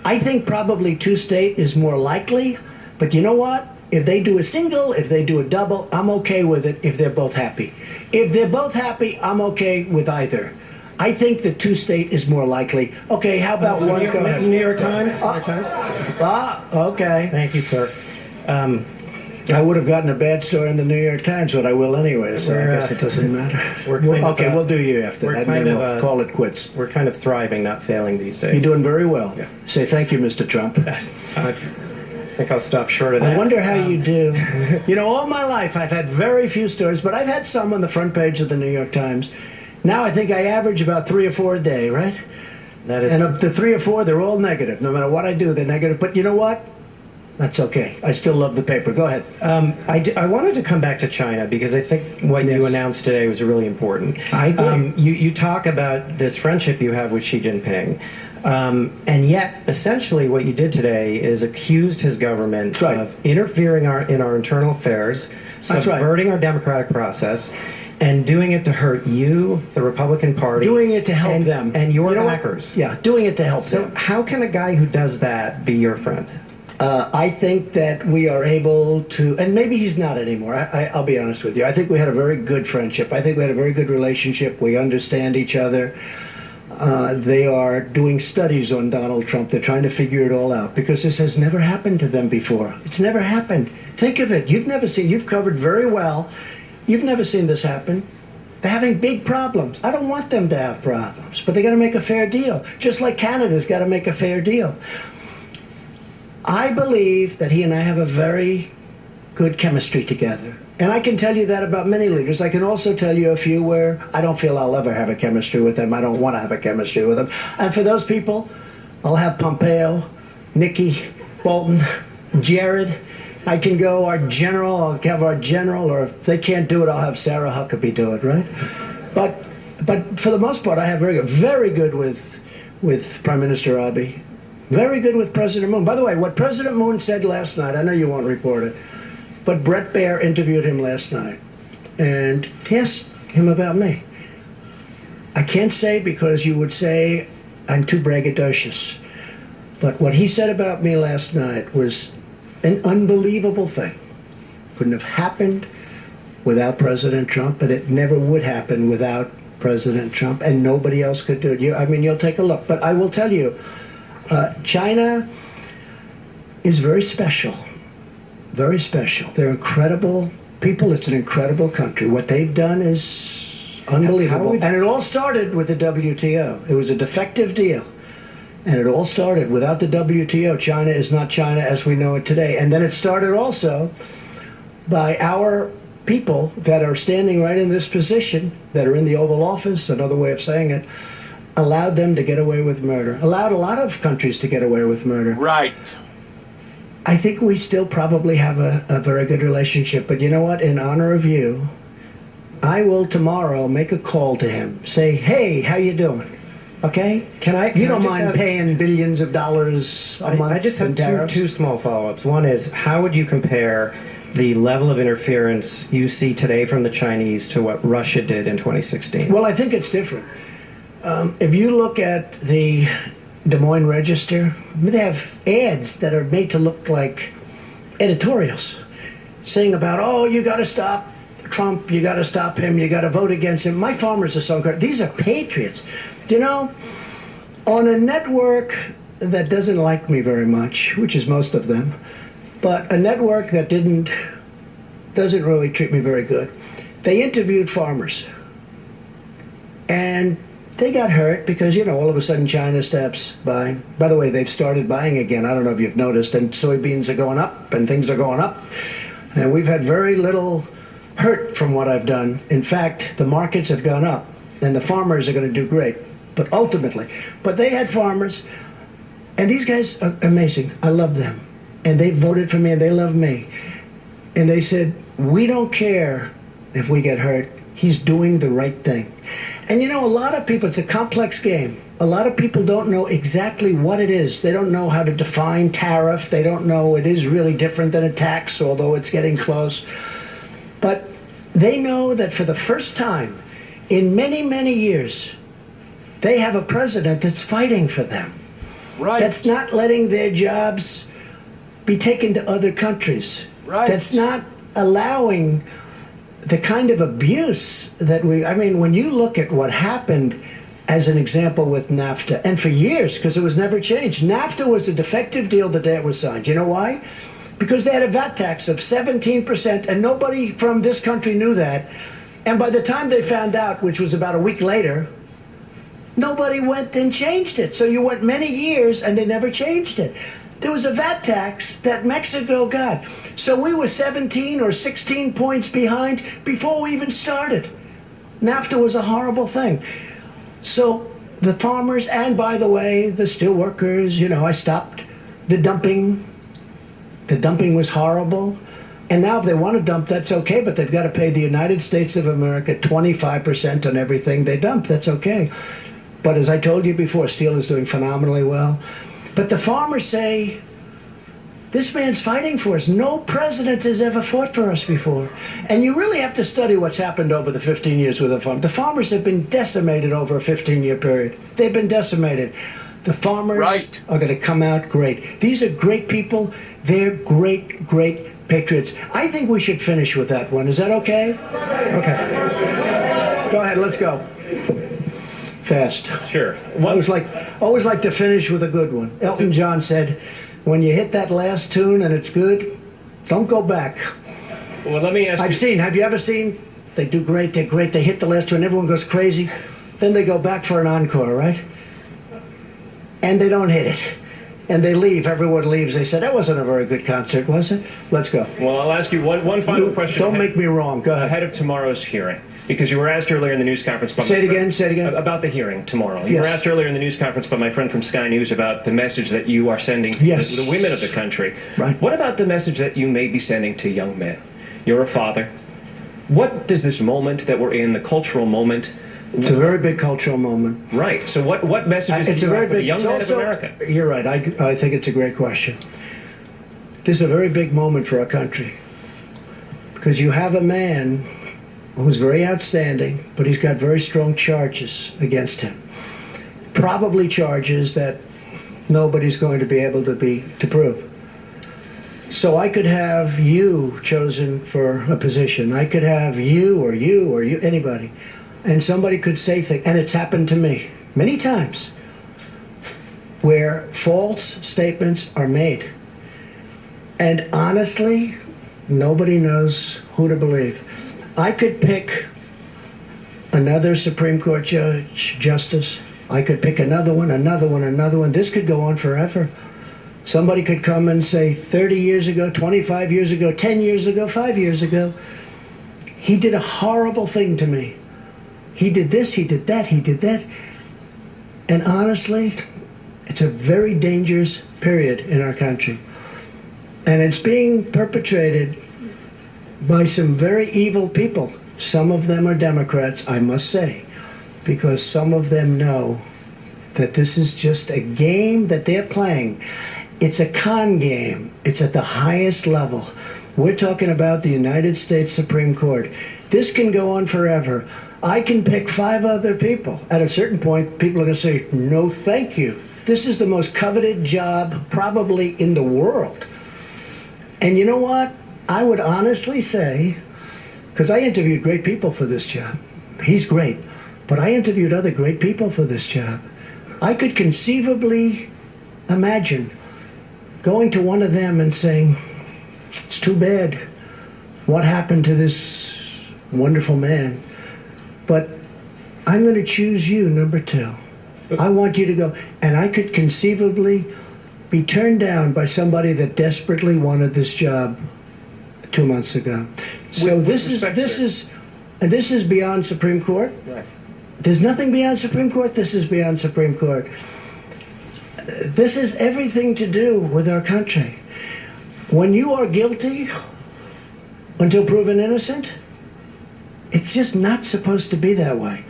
I think probably two-state is more likely, but you know what? If they do a single, if they do a double, I'm okay with it if they're both happy. If they're both happy, I'm okay with either. I think the two-state is more likely. Okay, how about one? Go ahead. New York Times? New York Times? Okay. Thank you, sir. I would have gotten a bad story in the New York Times, but I will anyway, so I guess it doesn't matter. Okay, we'll do you after that, and then we'll call it quits. We're kind of thriving, not failing these days. You're doing very well. Yeah. Say thank you, Mr. Trump. I think I'll stop short of that. I wonder how you do. You know, all my life I've had very few stories, but I've had some on the front page of the New York Times. Now I think I average about 3 or 4 a day, right? That is. And of the 3 or 4, they're all negative. No matter what I do, they're negative. But you know what? That's okay. I still love the paper. Go ahead. I wanted to come back to China because I think what you announced today was really important. I agree. You talk about this friendship you have with Xi Jinping. And yet, essentially, what you did today is accused his government of interfering in our internal affairs, subverting our democratic process, and doing it to hurt you, the Republican Party. Doing it to help them. And your backers. Yeah, doing it to help them. So how can a guy who does that be your friend? I think that we are able to, and maybe he's not anymore. I'll be honest with you. I think we had a very good friendship. I think we had a very good relationship. We understand each other. They are doing studies on Donald Trump. They're trying to figure it all out because this has never happened to them before. It's never happened. Think of it. You've never seen, you've covered very well You've never seen this happen. They're having big problems. I don't want them to have problems, but they got to make a fair deal, just like Canada's got to make a fair deal. I believe that he and I have a very good chemistry together. And I can tell you that about many leaders. I can also tell you a few where I don't feel I'll ever have a chemistry with them. I don't want to have a chemistry with them. And for those people, I'll have Pompeo, Nikki, Bolton, Jared. I can go our general, I'll have our general, or if they can't do it, I'll have Sarah Huckabee do it, right? But for the most part, I have very good with Prime Minister Abiy. Very good with President Moon. By the way, what President Moon said last night, I know you won't report it, but Brett Baer interviewed him last night, and he asked him about me. I can't say because you would say I'm too braggadocious, but what he said about me last night was an unbelievable thing. Couldn't have happened without President Trump, and it never would happen without President Trump, and nobody else could do it. You'll take a look, but I will tell you, China is very special. Very special. They're incredible people. It's an incredible country. What they've done is unbelievable. And it all started with the WTO. It was a defective deal. And it all started without the WTO. China is not China as we know it today. And then it started also by our people that are standing right in this position, that are in the Oval Office, another way of saying it, allowed them to get away with murder. Allowed a lot of countries to get away with murder. Right. I think we still probably have a very good relationship. But you know what? In honor of you, I will tomorrow make a call to him. Say, hey, how you doing? Okay? You don't mind paying billions of dollars a month? I just have two small follow-ups. One is, how would you compare the level of interference you see today from the Chinese to what Russia did in 2016? Well, I think it's different. If you look at the Des Moines Register, they have ads that are made to look like editorials saying about, oh, you got to stop Trump, you got to stop him, you got to vote against him. My farmers are so good. These are patriots. You know, on a network that doesn't like me very much, which is most of them, but a network that doesn't really treat me very good, they interviewed farmers. And they got hurt because, all of a sudden China steps by. By the way, they've started buying again. I don't know if you've noticed, and soybeans are going up and things are going up. And we've had very little hurt from what I've done. In fact, the markets have gone up and the farmers are going to do great. But ultimately, they had farmers, and these guys are amazing. I love them. And they voted for me and they love me. And they said, we don't care if we get hurt. He's doing the right thing. And a lot of people, it's a complex game. A lot of people don't know exactly what it is. They don't know how to define tariff. They don't know it is really different than a tax, although it's getting close. But they know that for the first time in many, many years, they have a president that's fighting for them. Right. That's not letting their jobs be taken to other countries. Right. That's not allowing the kind of abuse that when you look at what happened as an example with NAFTA, and for years, because it was never changed, NAFTA was a defective deal the day it was signed. You know why? Because they had a VAT tax of 17%, and nobody from this country knew that. And by the time they found out, which was about a week later, nobody went and changed it. So you went many years, and they never changed it. There was a VAT tax that Mexico got. So we were 17 or 16 points behind before we even started. NAFTA was a horrible thing. So the farmers, and by the way, the steel workers, I stopped the dumping. The dumping was horrible. And now if they want to dump, that's okay, but they've got to pay the United States of America 25% on everything they dump. That's okay. But as I told you before, steel is doing phenomenally well. But the farmers say, this man's fighting for us. No president has ever fought for us before. And you really have to study what's happened over the 15 years with the farmers. The farmers have been decimated over a 15-year period. They've been decimated. The farmers are going to come out great. These are great people. They're great, great patriots. I think we should finish with that one. Is that okay? Okay. Go ahead, let's go. Fast. Sure. Always like to finish with a good one. Elton John said, when you hit that last tune and it's good, don't go back. Well, let me ask Have you ever seen They do great, they're great, they hit the last two and everyone goes crazy. Then they go back for an encore, right? And they don't hit it. And they leave, everyone leaves. They said, that wasn't a very good concert, was it? Let's go. Well, I'll ask you one final question. Don't make me wrong, go ahead. Ahead of tomorrow's hearing, because you were asked earlier in the news conference. Say it again. About the hearing tomorrow. You Yes. were asked earlier in the news conference by my friend from Sky News about the message that you are sending to Yes. the women of the country. Right. What about the message that you may be sending to young men? You're a father. What does this moment that we're in, the cultural moment, It's a very big cultural moment. right? So what messages do you have for the young men of America? You're right. I think it's a great question. This is a very big moment for our country because you have a man who's very outstanding, but he's got very strong charges against him. Probably charges that nobody's going to be able to prove. So I could have you chosen for a position. I could have you, anybody. And somebody could say things, and it's happened to me many times, where false statements are made. And honestly, nobody knows who to believe. I could pick another Supreme Court justice. I could pick another one. This could go on forever. Somebody could come and say 30 years ago, 25 years ago, 10 years ago, 5 years ago, he did a horrible thing to me. He did this, he did that, he did that. And honestly, it's a very dangerous period in our country. And it's being perpetrated by some very evil people. Some of them are Democrats, I must say, because some of them know that this is just a game that they're playing. It's a con game. It's at the highest level. We're talking about the United States Supreme Court. This can go on forever. I can pick 5 other people. At a certain point, people are going to say, no, thank you. This is the most coveted job probably in the world. And you know what? I would honestly say, because I interviewed great people for this job. He's great. But I interviewed other great people for this job. I could conceivably imagine going to one of them and saying, it's too bad what happened to this wonderful man, but I'm going to choose you, number 2. I want you to go. And I could conceivably be turned down by somebody that desperately wanted this job 2 months ago. So this is beyond Supreme Court. Right. There's nothing beyond Supreme Court. This is beyond Supreme Court. This is everything to do with our country. When you are guilty until proven innocent, it's just not supposed to be that way.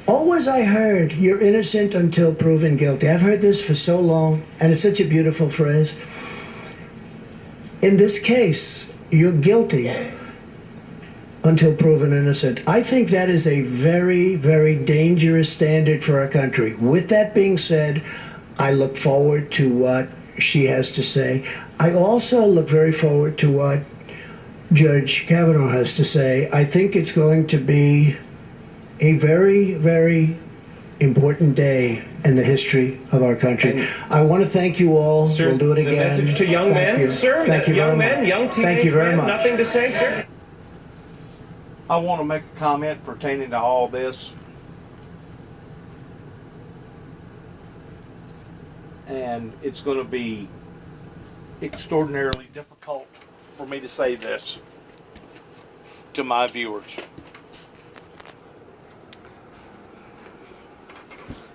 Always I heard, you're innocent until proven guilty. I've heard this for so long, and it's such a beautiful phrase. In this case, you're guilty until proven innocent. I think that is a very, very dangerous standard for our country. With that being said, I look forward to what she has to say. I also look very forward to what Judge Kavanaugh has to say. I think it's going to be a very, very important day in the history of our country. I want to thank you all. Sir, we'll do it again. The message to young Thank men, you. sir. Thank you Young very men, much. young teenage Thank you very men. much. Nothing to say, sir. I want to make a comment pertaining to all this. And it's going to be extraordinarily difficult for me to say this to my viewers.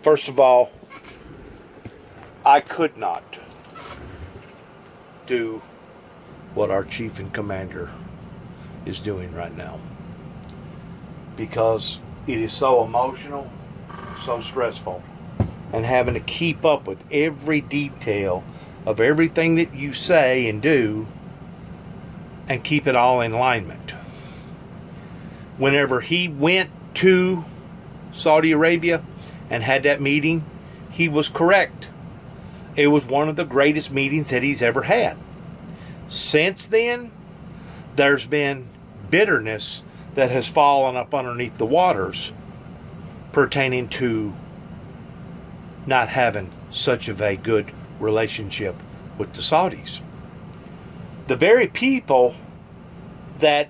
First of all, I could not do what our chief and commander is doing right now, because it is so emotional, so stressful, and having to keep up with every detail of everything that you say and do and keep it all in alignment. Whenever he went to Saudi Arabia and had that meeting, he was correct. It was one of the greatest meetings that he's ever had. Since then, there's been bitterness that has fallen up underneath the waters pertaining to not having such of a good relationship with the Saudis. The very people that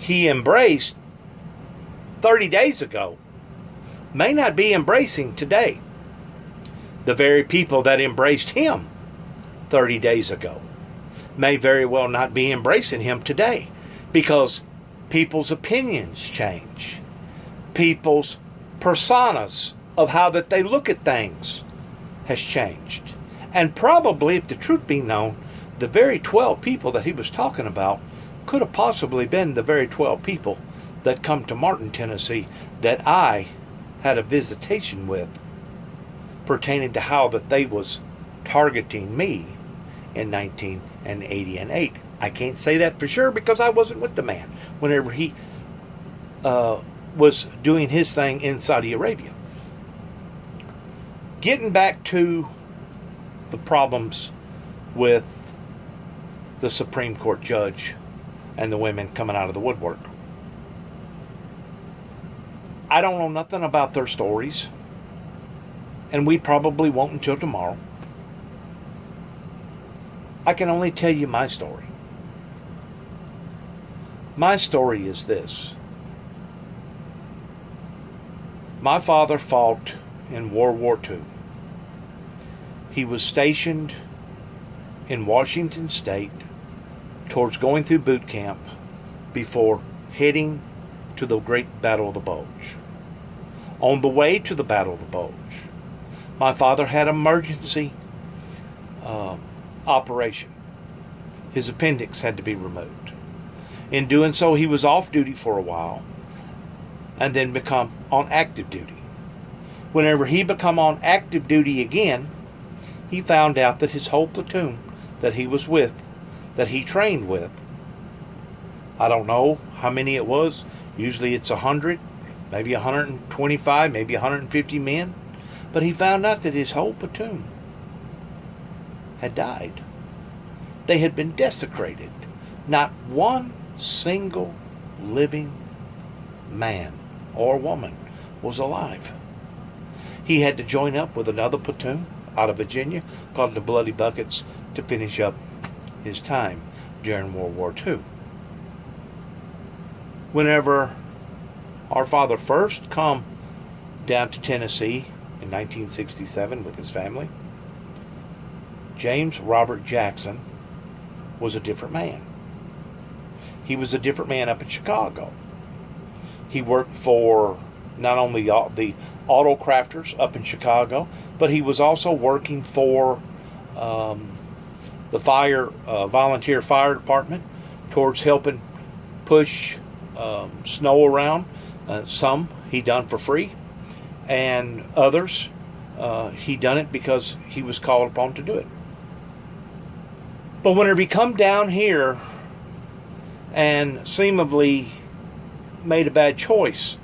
he embraced 30 days ago may not be embracing today. The very people that embraced him 30 days ago may very well not be embracing him today, because people's opinions change. People's personas of how that they look at things has changed. And probably, if the truth be known, the very 12 people that he was talking about could have possibly been the very 12 people that come to Martin, Tennessee, that I had a visitation with, pertaining to how that they was targeting me in 1988. I can't say that for sure because I wasn't with the man whenever he was doing his thing in Saudi Arabia. Getting back to the problems with the Supreme Court judge and the women coming out of the woodwork. I don't know nothing about their stories, and we probably won't until tomorrow. I can only tell you my story. My story is this. My father fought in World War II. He was stationed in Washington State towards going through boot camp before heading to the Great Battle of the Bulge. On the way to the Battle of the Bulge, my father had an emergency operation. His appendix had to be removed. In doing so, he was off duty for a while and then become on active duty. Whenever he become on active duty again, he found out that his whole platoon that he was with, that he trained with, I don't know how many it was, usually it's 100, maybe 125, maybe 150 men, but he found out that his whole platoon had died. They had been desecrated. Not one single living man or woman was alive. He had to join up with another platoon out of Virginia called the Bloody Buckets to finish up his time during World War II. Whenever our father first come down to Tennessee in 1967 with his family, James Robert Jackson was a different man. He was a different man up in Chicago. He worked for not only the auto crafters up in Chicago, but he was also working for the volunteer fire department towards helping push snow around. Some he done for free, and others he done it because he was called upon to do it. But whenever he come down here and seemingly made a bad choice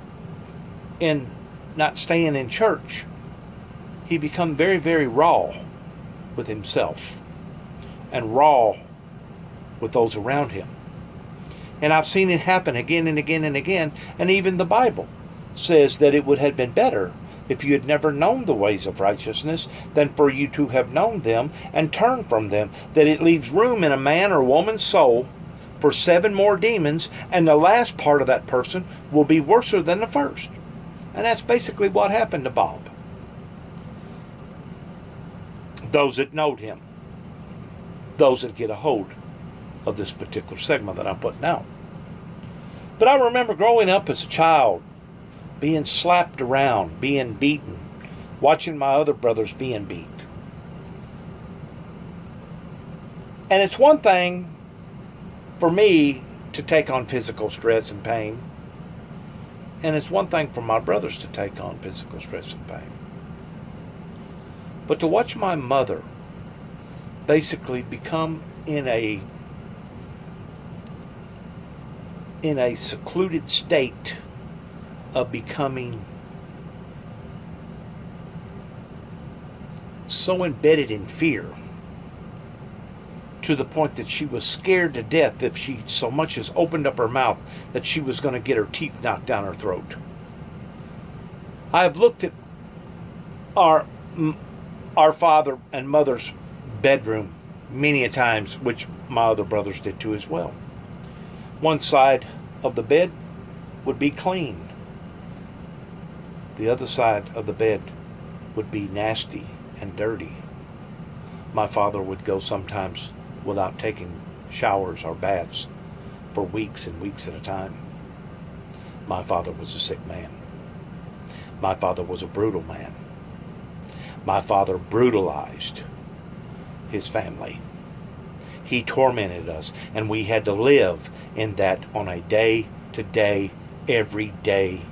in not staying in church, he become very, very raw with himself and raw with those around him. And I've seen it happen again and again and again, and even the Bible says that it would have been better if you had never known the ways of righteousness than for you to have known them and turned from them, that it leaves room in a man or woman's soul for 7 more demons, and the last part of that person will be worse than the first. And that's basically what happened to Bob. Those that knowed him, those that get a hold of this particular segment that I'm putting out. But I remember growing up as a child, being slapped around, being beaten, watching my other brothers being beat. And it's one thing for me to take on physical stress and pain, and it's one thing for my brothers to take on physical stress and pain. But to watch my mother basically become in a secluded state of becoming so embedded in fear to the point that she was scared to death if she so much as opened up her mouth that she was going to get her teeth knocked down her throat. I have looked at our father and mother's bedroom many a times, which my other brothers did too as well. One side of the bed would be clean. The other side of the bed would be nasty and dirty. My father would go sometimes without taking showers or baths for weeks and weeks at a time. My father was a sick man. My father was a brutal man. My father brutalized his family. He tormented us, and we had to live in that on a day-to-day, everyday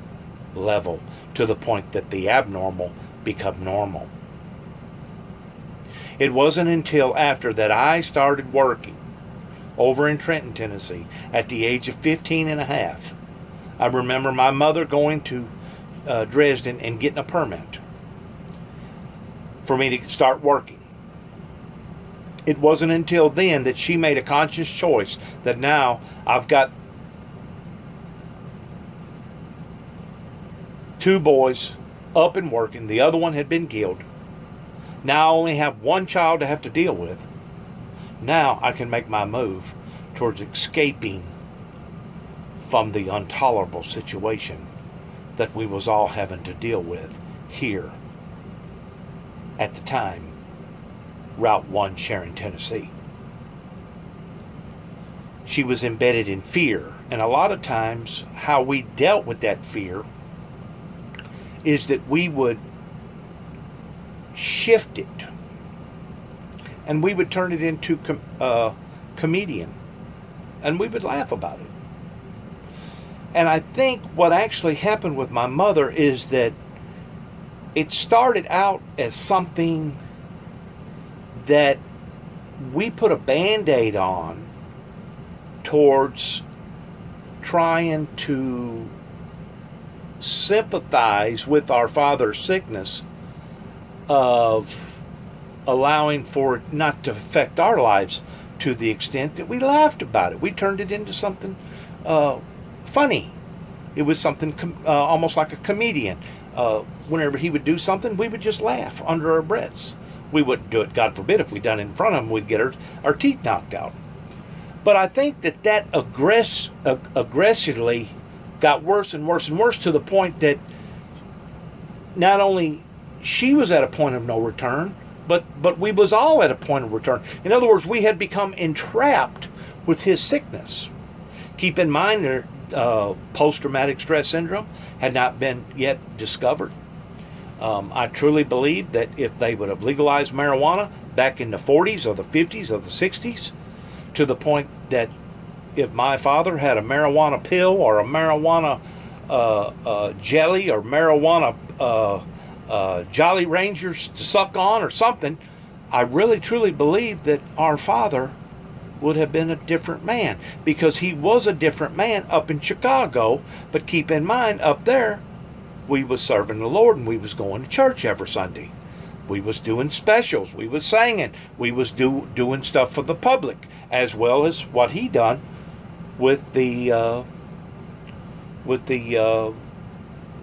level, to the point that the abnormal become normal. It wasn't until after that I started working over in Trenton, Tennessee, at the age of 15 and a half. I remember my mother going to Dresden and getting a permit for me to start working. It wasn't until then that she made a conscious choice that now I've got 2 boys up and working. The other one had been killed. Now I only have 1 child to have to deal with. Now I can make my move towards escaping from the intolerable situation that we was all having to deal with here at the time, Route 1, Sharon, Tennessee. She was embedded in fear, and a lot of times how we dealt with that fear is that we would shift it and we would turn it into comedian, and we would laugh about it. And I think what actually happened with my mother is that it started out as something that we put a Band-Aid on towards trying to sympathize with our father's sickness, of allowing for it not to affect our lives to the extent that we laughed about it. We turned it into something funny. It was something almost like a comedian. Whenever he would do something, we would just laugh under our breaths. We wouldn't do it, God forbid, if we'd done it in front of him, we'd get our teeth knocked out. But I think that aggressively got worse and worse and worse, to the point that not only she was at a point of no return, but we was all at a point of return. In other words, we had become entrapped with his sickness. Keep in mind, their post-traumatic stress syndrome had not been yet discovered. I truly believe that if they would have legalized marijuana back in the 40s or the 50s or the 60s, to the point that if my father had a marijuana pill or a marijuana jelly or marijuana Jolly Rangers to suck on or something, I really truly believe that our father would have been a different man, because he was a different man up in Chicago. But keep in mind, up there we was serving the Lord, and we was going to church every Sunday. We was doing specials, we was singing, we was doing stuff for the public, as well as what he done with the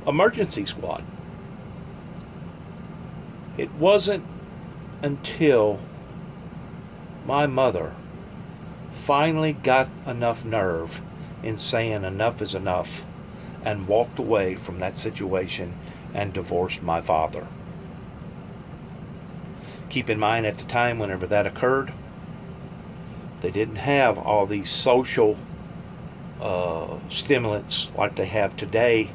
emergency squad. It wasn't until my mother finally got enough nerve in saying enough is enough, and walked away from that situation and divorced my father. Keep in mind, at the time whenever that occurred, they didn't have all these social stimulants like they have today,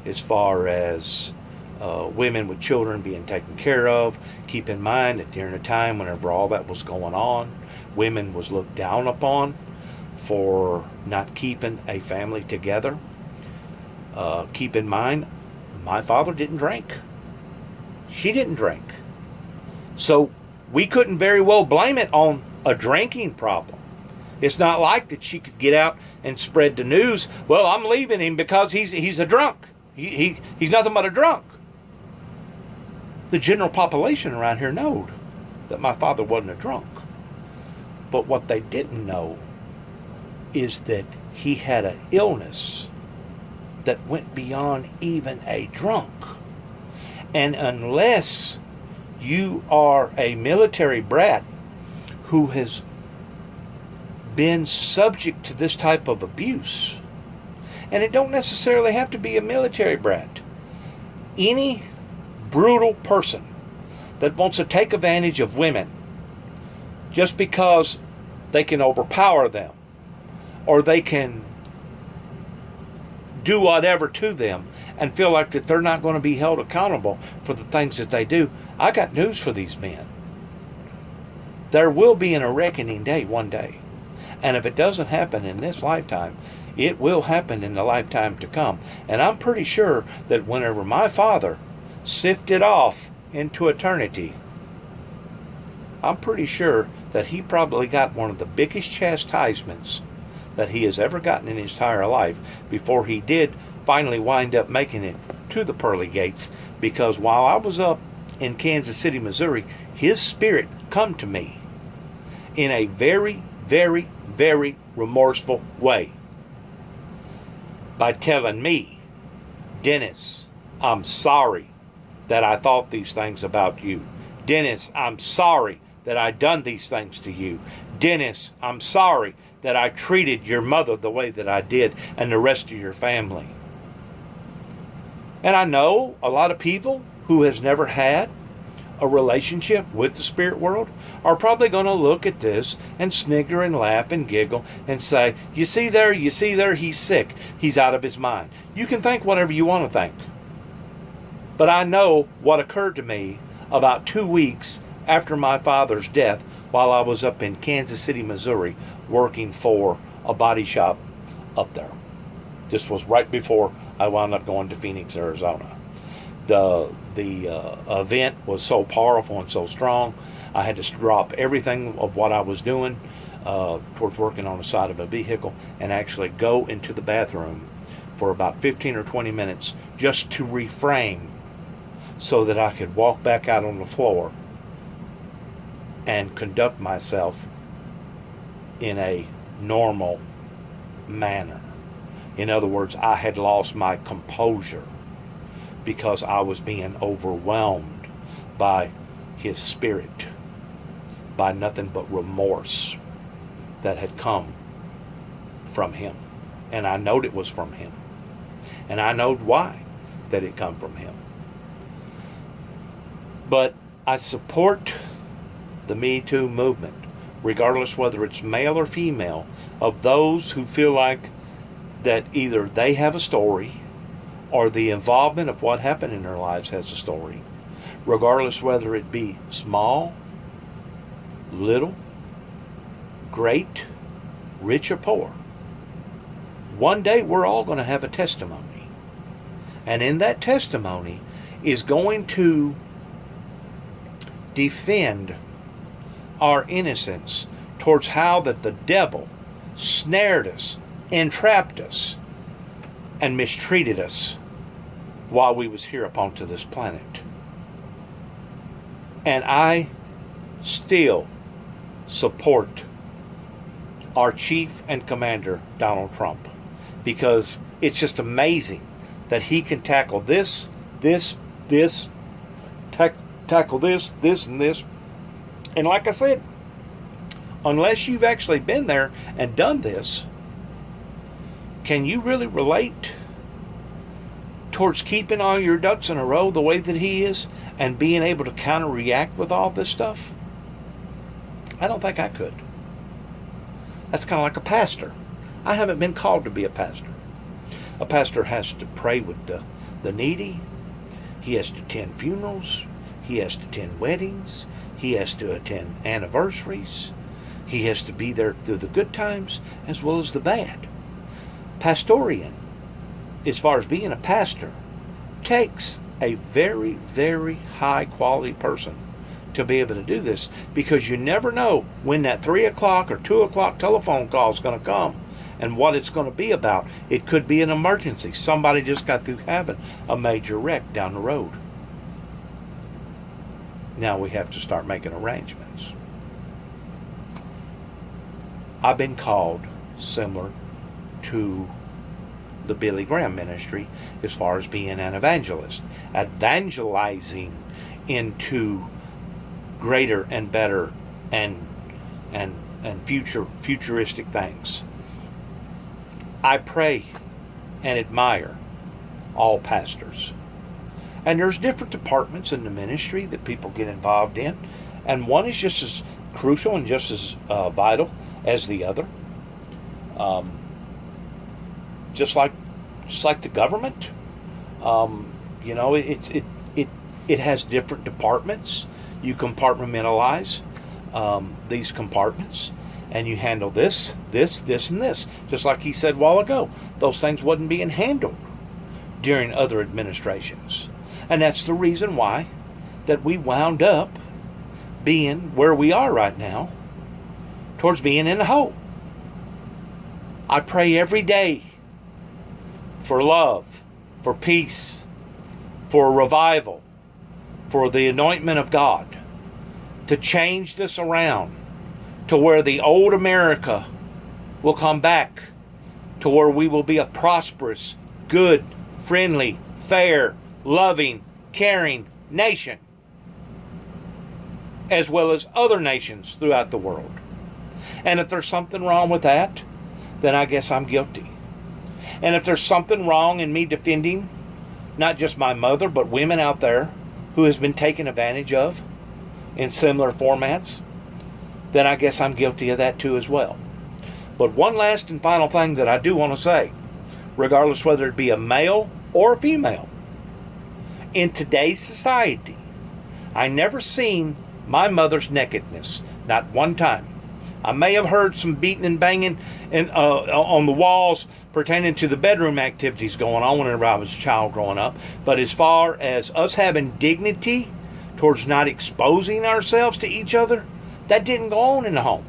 as far as women with children being taken care of. Keep in mind that during a time whenever all that was going on, women was looked down upon for not keeping a family together. Keep in mind, my father didn't drink. She didn't drink. So we couldn't very well blame it on a drinking problem. It's not like that she could get out and spread the news, well, I'm leaving him because he's a drunk. He's nothing but a drunk. The general population around here knowed that my father wasn't a drunk. But what they didn't know is that he had an illness that went beyond even a drunk. And unless you are a military brat who has been subject to this type of abuse, And it don't necessarily have to be a military brat. Any brutal person that wants to take advantage of women just because they can overpower them or they can do whatever to them and feel like that they're not going to be held accountable for the things that they do. I got news for these men. There will be a reckoning day one day. And if it doesn't happen in this lifetime, it will happen in the lifetime to come. And I'm pretty sure that whenever my father sifted off into eternity, I'm pretty sure that he probably got one of the biggest chastisements that he has ever gotten in his entire life before he did finally wind up making it to the pearly gates. Because while I was up in Kansas City, Missouri, his spirit come to me in a very, very, very remorseful way by telling me, Dennis, I'm sorry that I thought these things about you. Dennis, I'm sorry that I done these things to you. Dennis, I'm sorry that I treated your mother the way that I did and the rest of your family. And I know a lot of people who has never had a relationship with the spirit world are probably going to look at this and snigger and laugh and giggle and say, you see there, he's sick. He's out of his mind. You can think whatever you want to think. But I know what occurred to me about 2 weeks after my father's death while I was up in Kansas City, Missouri, working for a body shop up there. This was right before I wound up going to Phoenix, Arizona. The event was so powerful and so strong, I had to drop everything of what I was doing towards working on the side of a vehicle and actually go into the bathroom for about 15 or 20 minutes just to reframe so that I could walk back out on the floor and conduct myself in a normal manner. In other words, I had lost my composure because I was being overwhelmed by his spirit, by nothing but remorse that had come from him. And I knowed it was from him. And I knowed why that it come from him. But I support the Me Too movement, regardless whether it's male or female, of those who feel like that either they have a story or the involvement of what happened in their lives has a story, regardless whether it be small, little, great, rich, or poor. One day we're all going to have a testimony. And in that testimony is going to defend our innocence towards how that the devil snared us, entrapped us, and mistreated us while we was here upon to this planet. And I still support our chief and commander, Donald Trump, because it's just amazing that he can tackle this, tackle this, and this. And like I said, unless you've actually been there and done this, can you really relate towards keeping all your ducks in a row the way that he is and being able to counter-react with all this stuff? I don't think I could. That's kind of like a pastor. I haven't been called to be a pastor. A pastor has to pray with the needy. He has to attend funerals. He has to attend weddings. He has to attend anniversaries. He has to be there through the good times as well as the bad. Pastorian, as far as being a pastor, takes a very, very high quality person to be able to do this, because you never know when that 3 o'clock or 2 o'clock telephone call is going to come and what it's going to be about. It could be an emergency. Somebody just got through having a major wreck down the road. Now we have to start making arrangements. I've been called similar to the Billy Graham ministry as far as being an evangelist, evangelizing into greater and better and futuristic things. I pray and admire all pastors. And there's different departments in the ministry that people get involved in, and one is just as crucial and just as vital as the other. Just like the government, it has different departments. You compartmentalize these compartments, and you handle this, and this. Just like he said a while ago, those things wasn't being handled during other administrations. And that's the reason why that we wound up being where we are right now, towards being in the hole. I pray every day for love, for peace, for revival, for the anointment of God, to change this around to where the old America will come back, to where we will be a prosperous, good, friendly, fair, loving, caring nation, as well as other nations throughout the world. And if there's something wrong with that, then I guess I'm guilty. And if there's something wrong in me defending not just my mother, but women out there who has been taken advantage of in similar formats, then I guess I'm guilty of that too as well. But one last and final thing that I do want to say, regardless whether it be a male or a female, in today's society, I never seen my mother's nakedness, not one time. I may have heard some beating and banging on the walls pertaining to the bedroom activities going on whenever I was a child growing up. But as far as us having dignity towards not exposing ourselves to each other, that didn't go on in the home.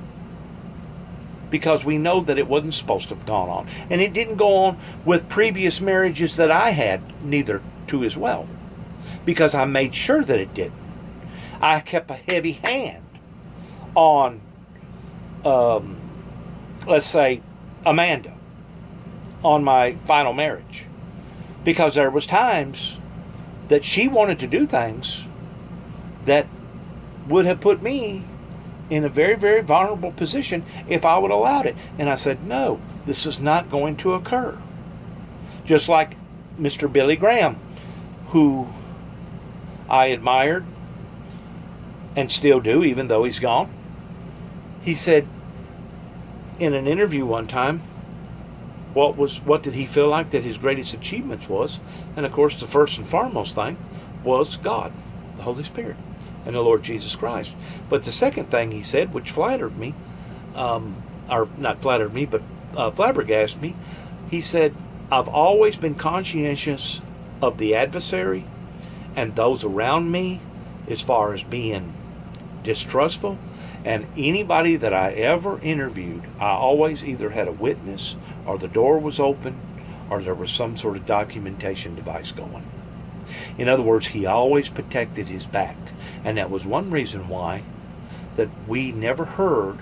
Because we know that it wasn't supposed to have gone on. And it didn't go on with previous marriages that I had, neither too as well. Because I made sure that it didn't. I kept a heavy hand on let's say Amanda, on my final marriage, because there was times that she wanted to do things that would have put me in a very, very vulnerable position if I would have allowed it. And I said, no, this is not going to occur. Just like Mr. Billy Graham, who I admired and still do, even though he's gone. He said in an interview one time, what did he feel like that his greatest achievements was? And of course, the first and foremost thing was God, the Holy Spirit, and the Lord Jesus Christ. But the second thing he said, which flattered me, or not flattered me, but flabbergasted me, he said, I've always been conscientious of the adversary and those around me as far as being distrustful. And anybody that I ever interviewed, I always either had a witness, or the door was open, or there was some sort of documentation device going. In other words, he always protected his back. And that was one reason why that we never heard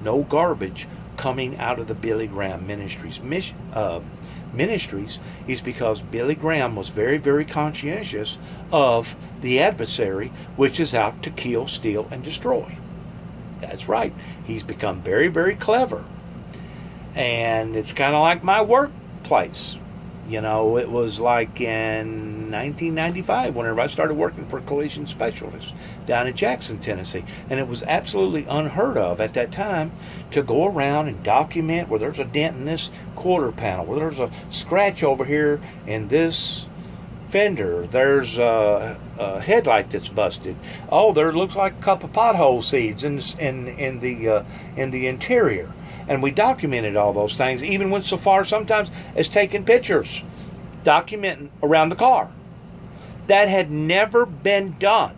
no garbage coming out of the Billy Graham Ministries is because Billy Graham was very, very conscientious of the adversary, which is out to kill, steal, and destroy. That's right. He's become very, very clever. And it's kind of like my workplace. You know, it was like in 1995 whenever I started working for Collision Specialists down in Jackson, Tennessee. And it was absolutely unheard of at that time to go around and document where there's a dent in this quarter panel, where there's a scratch over here in this fender, there's a headlight that's busted. Oh, there looks like a couple pothole seeds in the interior. And we documented all those things, even went so far sometimes as taking pictures, documenting around the car. That had never been done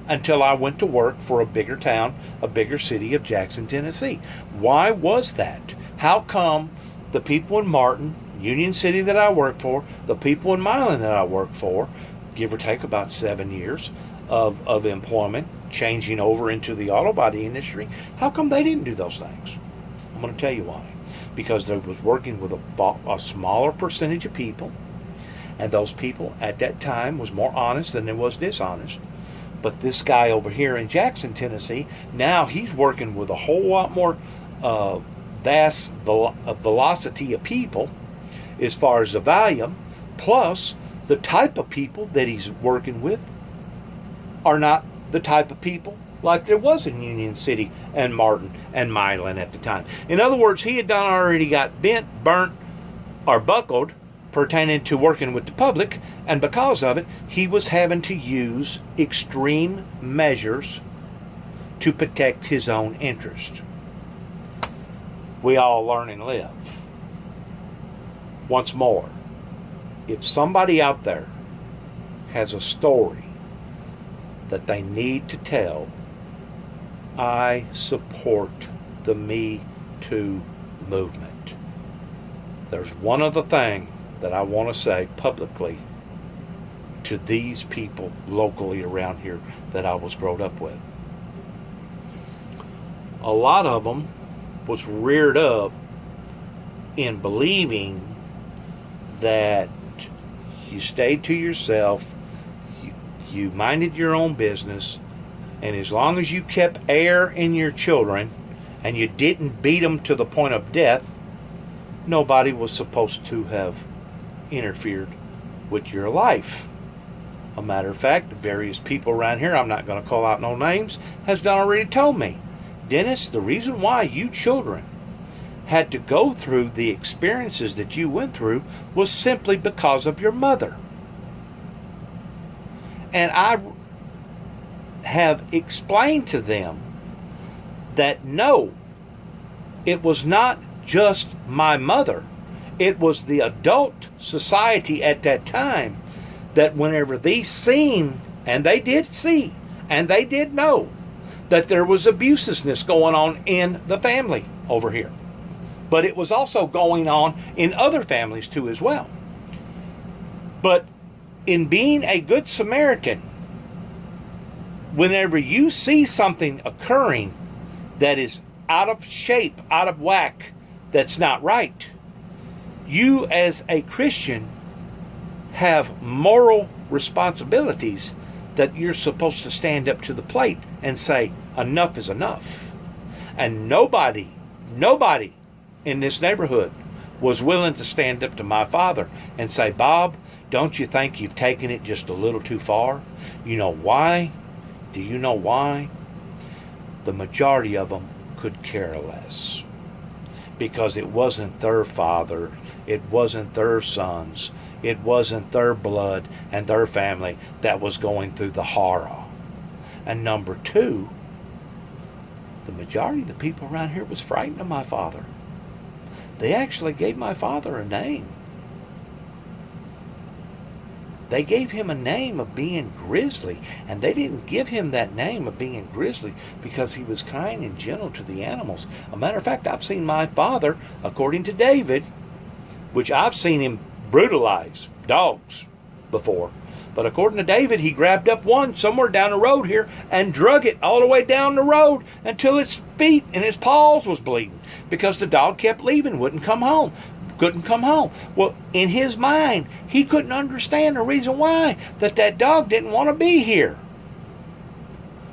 until I went to work for a bigger town, a bigger city of Jackson, Tennessee. Why was that? How come the people in Martin, Union City that I work for, the people in Milan that I work for, give or take about 7 years of employment, changing over into the auto body industry, how come they didn't do those things? I'm going to tell you why. Because they was working with a smaller percentage of people, and those people at that time was more honest than they was dishonest. But this guy over here in Jackson, Tennessee, now he's working with a whole lot more vast velocity of people, as far as the volume, plus the type of people that he's working with are not the type of people like there was in Union City and Martin and Milan at the time. In other words, he had already got bent, burnt, or buckled pertaining to working with the public, and because of it, he was having to use extreme measures to protect his own interest. We all learn and live. Once more, if somebody out there has a story that they need to tell, I support the Me Too movement. There's one other thing that I want to say publicly to these people locally around here that I was grown up with. A lot of them was reared up in believing that you stayed to yourself, you minded your own business, and as long as you kept air in your children and you didn't beat them to the point of death, nobody was supposed to have interfered with your life. A matter of fact, various people around here, I'm not going to call out no names, has already told me, Dennis, the reason why you children had to go through the experiences that you went through was simply because of your mother. And I have explained to them that no, it was not just my mother. It was the adult society at that time that whenever they seen, and they did see, and they did know that there was abusiveness going on in the family over here. But it was also going on in other families too as well. But in being a good Samaritan, whenever you see something occurring that is out of shape, out of whack, that's not right, you as a Christian have moral responsibilities that you're supposed to stand up to the plate and say, enough is enough. And nobody in this neighborhood was willing to stand up to my father and say, Bob, don't you think you've taken it just a little too far? You know why? Do you know why? The majority of them could care less. Because it wasn't their father, it wasn't their sons, it wasn't their blood and their family that was going through the horror. And number two, the majority of the people around here was frightened of my father. They actually gave my father a name. They gave him a name of being grizzly, and they didn't give him that name of being grizzly because he was kind and gentle to the animals. A matter of fact, I've seen my father, according to David, which I've seen him brutalize dogs before, but according to David, he grabbed up one somewhere down the road here and drug it all the way down the road until its feet and his paws was bleeding because the dog kept leaving, couldn't come home. Well, in his mind, he couldn't understand the reason why that dog didn't want to be here.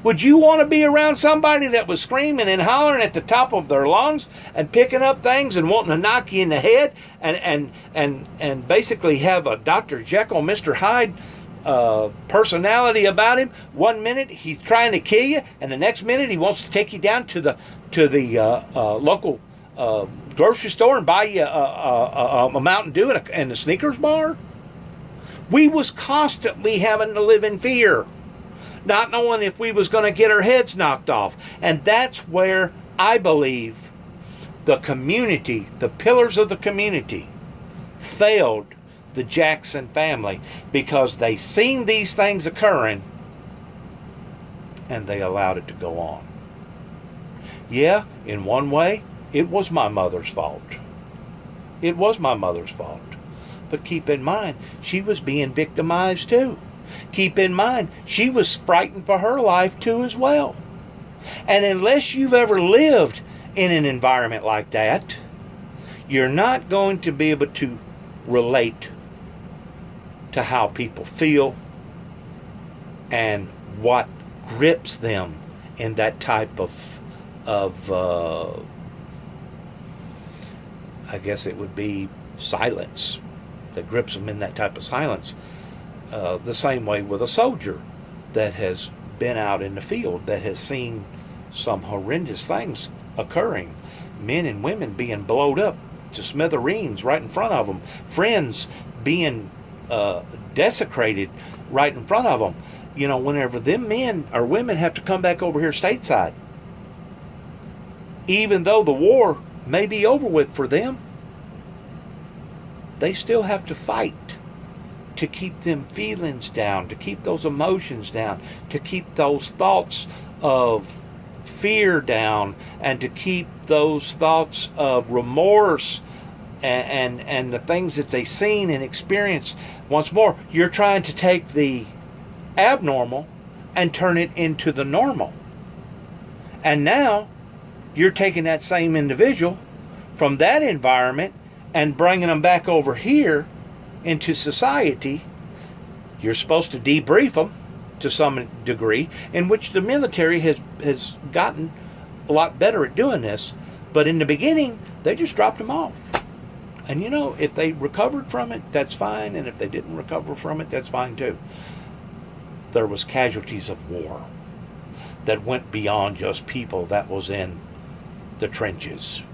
Would you want to be around somebody that was screaming and hollering at the top of their lungs and picking up things and wanting to knock you in the head and basically have a Dr. Jekyll, Mr. Hyde personality about him? 1 minute he's trying to kill you, and the next minute he wants to take you down to the local grocery store and buy you a Mountain Dew and a Snickers bar? We was constantly having to live in fear, not knowing if we was going to get our heads knocked off. And that's where I believe the community, the pillars of the community, failed the Jackson family because they seen these things occurring and they allowed it to go on. Yeah, in one way, it was my mother's fault. It was my mother's fault. But keep in mind, she was being victimized too. Keep in mind, she was frightened for her life too as well. And unless you've ever lived in an environment like that, you're not going to be able to relate to how people feel and what grips them in that type of I guess it would be silence that grips them in that type of silence. The same way with a soldier that has been out in the field, that has seen some horrendous things occurring, men and women being blowed up to smithereens right in front of them, friends being desecrated right in front of them. You know, whenever them men or women have to come back over here stateside, even though the war may be over with for them, they still have to fight to keep them feelings down, to keep those emotions down, to keep those thoughts of fear down, and to keep those thoughts of remorse and the things that they've seen and experienced. Once more, you're trying to take the abnormal and turn it into the normal. And now you're taking that same individual from that environment and bringing them back over here into society. You're supposed to debrief them to some degree, in which the military has gotten a lot better at doing this. But in the beginning, they just dropped them off. And you know, if they recovered from it, that's fine. And if they didn't recover from it, that's fine too. There was casualties of war that went beyond just people that was in the trenches.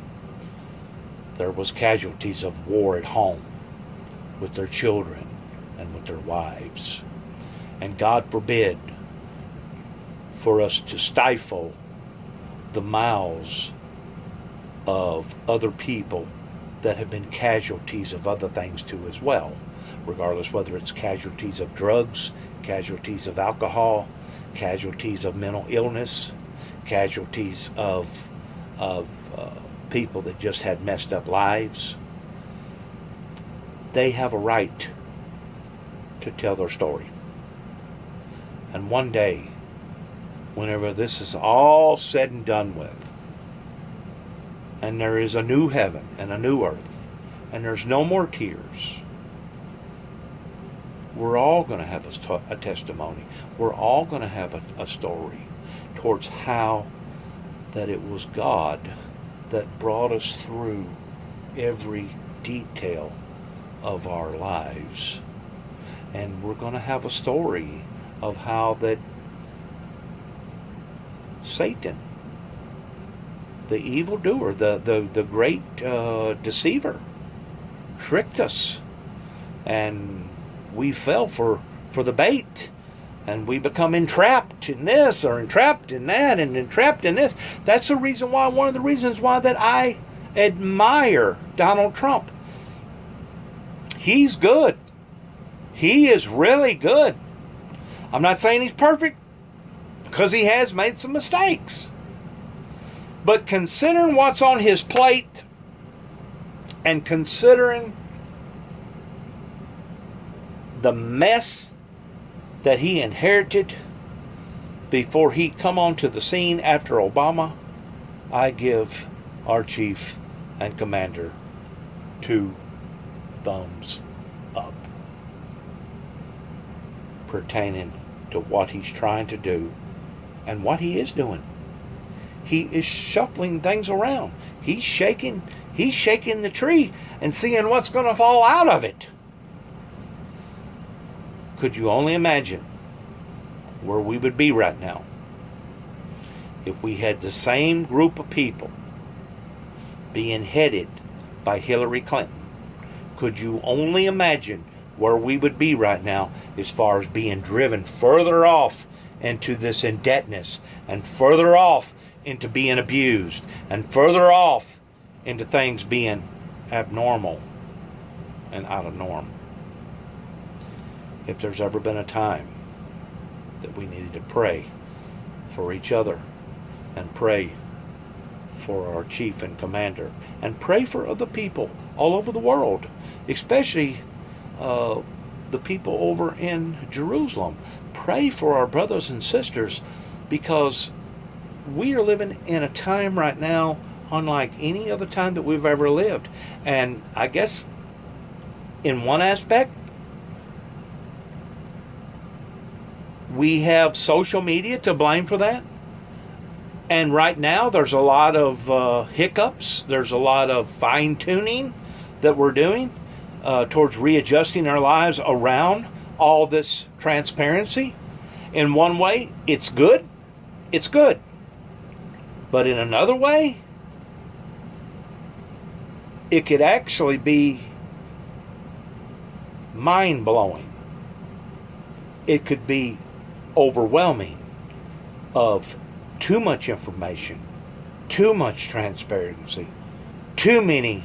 There was casualties of war at home with their children and with their wives. And God forbid for us to stifle the mouths of other people that have been casualties of other things too as well, regardless whether it's casualties of drugs, casualties of alcohol, casualties of mental illness, casualties of people that just had messed up lives. They have a right to tell their story. And one day, whenever this is all said and done with, and there is a new heaven and a new earth, and there's no more tears, we're all going to have a testimony. We're all going to have a story towards how that it was God that brought us through every detail of our lives. And we're going to have a story of how that Satan, the evildoer, the great deceiver, tricked us, and we fell for the bait, and we become entrapped in this or entrapped in that and entrapped in this. That's the reason why, one of the reasons why that I admire Donald Trump. He's good. He is really good. I'm not saying he's perfect, because he has made some mistakes. But considering what's on his plate, and considering the mess that he inherited before he come onto the scene after Obama, I give our chief and commander 2 thumbs up pertaining to what he's trying to do and what he is doing. He is shuffling things around. He's shaking the tree and seeing what's going to fall out of it. Could you only imagine where we would be right now if we had the same group of people being headed by Hillary Clinton? Could you only imagine where we would be right now as far as being driven further off into this indebtedness, and further off into being abused, and further off into things being abnormal and out of norm? If there's ever been a time that we needed to pray for each other, and pray for our chief and commander, and pray for other people all over the world, especially the people over in Jerusalem. Pray for our brothers and sisters, because we are living in a time right now unlike any other time that we've ever lived. And I guess in one aspect, we have social media to blame for that. And right now, there's a lot of hiccups. There's a lot of fine tuning that we're doing towards readjusting our lives around all this transparency. In one way, it's good. It's good. But in another way, it could actually be mind-blowing. It could be overwhelming of too much information, too much transparency, too many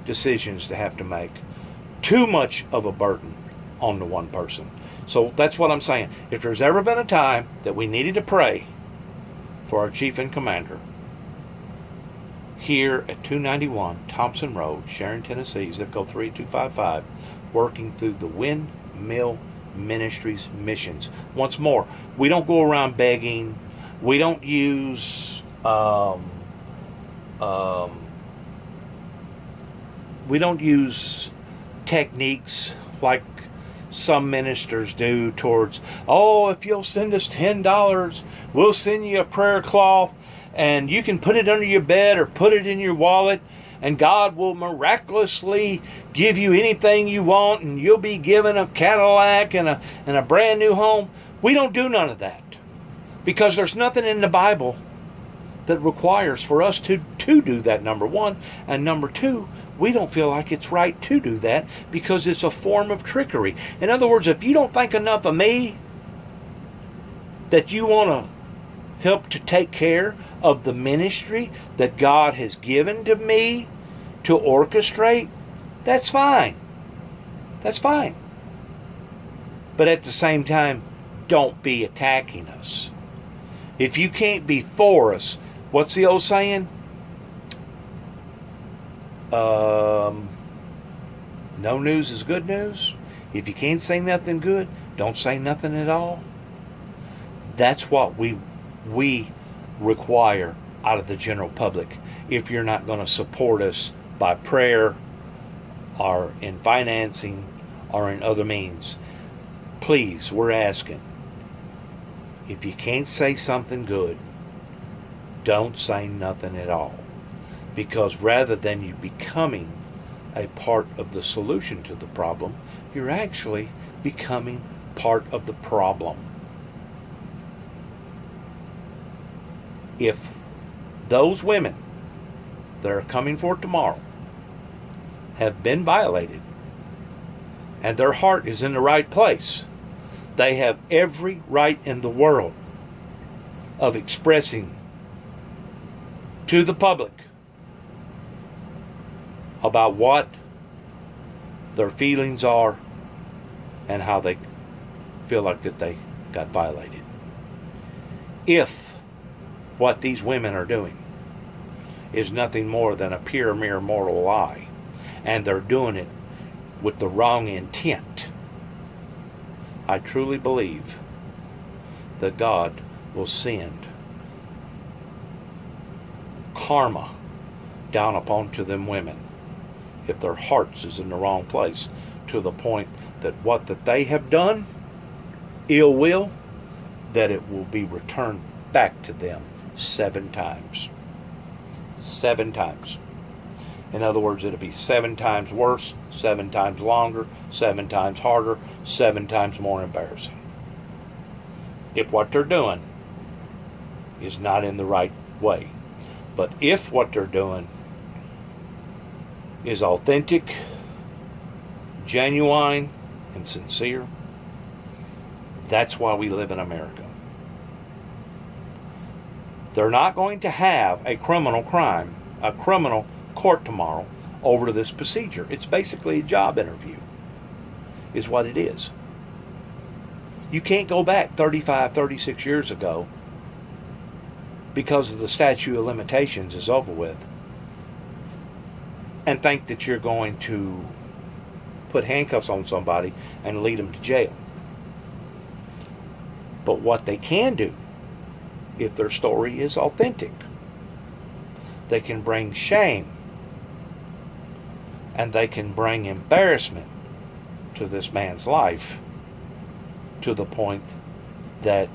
decisions to have to make, too much of a burden on the one person. So that's what I'm saying. If there's ever been a time that we needed to pray for our chief and commander, here at 291 Thompson Road, Sharon, Tennessee, zip code 38255, working through the Windmill Ministries missions. Once more, we don't go around begging. We don't use techniques like some ministers do towards, oh, if you'll send us $10, we'll send you a prayer cloth, and you can put it under your bed or put it in your wallet, and God will miraculously give you anything you want, and you'll be given a Cadillac and a brand new home. We don't do none of that, because there's nothing in the Bible that requires for us to do that, number one. And number two, we don't feel like it's right to do that because it's a form of trickery. In other words, if you don't think enough of me that you want to help to take care of the ministry that God has given to me to orchestrate, that's fine. That's fine. But at the same time, don't be attacking us. If you can't be for us, what's the old saying? No news is good news. If you can't say nothing good, don't say nothing at all. That's what we require out of the general public. If you're not going to support us by prayer or in financing or in other means, please, we're asking, if you can't say something good, don't say nothing at all. Because rather than you becoming a part of the solution to the problem, you're actually becoming part of the problem. If those women that are coming for tomorrow have been violated and their heart is in the right place, they have every right in the world of expressing to the public about what their feelings are and how they feel like that they got violated. If what these women are doing is nothing more than a pure, mere mortal lie, and they're doing it with the wrong intent, I truly believe that God will send karma down upon to them women if their hearts is in the wrong place, to the point that what that they have done, ill will, that it will be returned back to them 7 times. 7 times. In other words, it'll be 7 times worse, 7 times longer, 7 times harder, 7 times more embarrassing. If what they're doing is not in the right way. But if what they're doing is authentic, genuine, and sincere, that's why we live in America. They're not going to have a criminal crime, a criminal court tomorrow over this procedure. It's basically a job interview, is what it is. You can't go back 35, 36 years ago because of the statute of limitations is over with and think that you're going to put handcuffs on somebody and lead them to jail. But what they can do, if their story is authentic, they can bring shame and they can bring embarrassment to this man's life, to the point that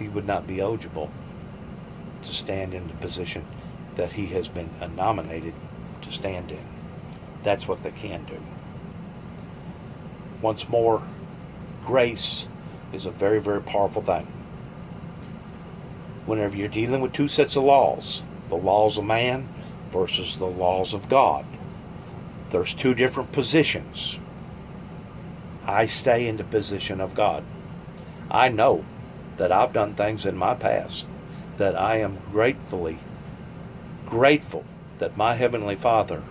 he would not be eligible to stand in the position that he has been nominated to stand in. That's what they can do. Once more, grace is a very, very powerful thing. Whenever you're dealing with two sets of laws, the laws of man versus the laws of God, there's two different positions. I stay in the position of God. I know that I've done things in my past that I am grateful that my Heavenly Father,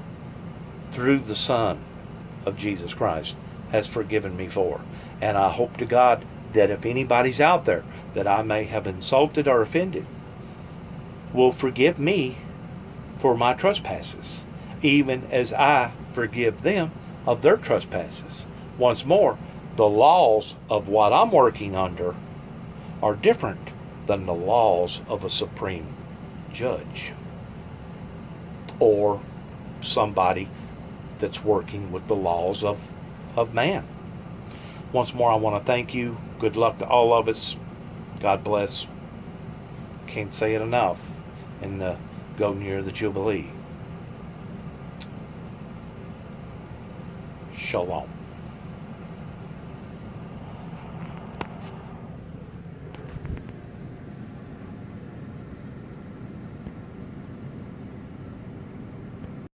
through the Son of Jesus Christ, has forgiven me for. And I hope to God that if anybody's out there that I may have insulted or offended, will forgive me for my trespasses, even as I forgive them of their trespasses. Once more, the laws of what I'm working under are different than the laws of a supreme judge or somebody that's working with the laws of man. Once more, I want to thank you. Good luck to all of us. God bless. Can't say it enough. And go near the Jubilee. Shalom.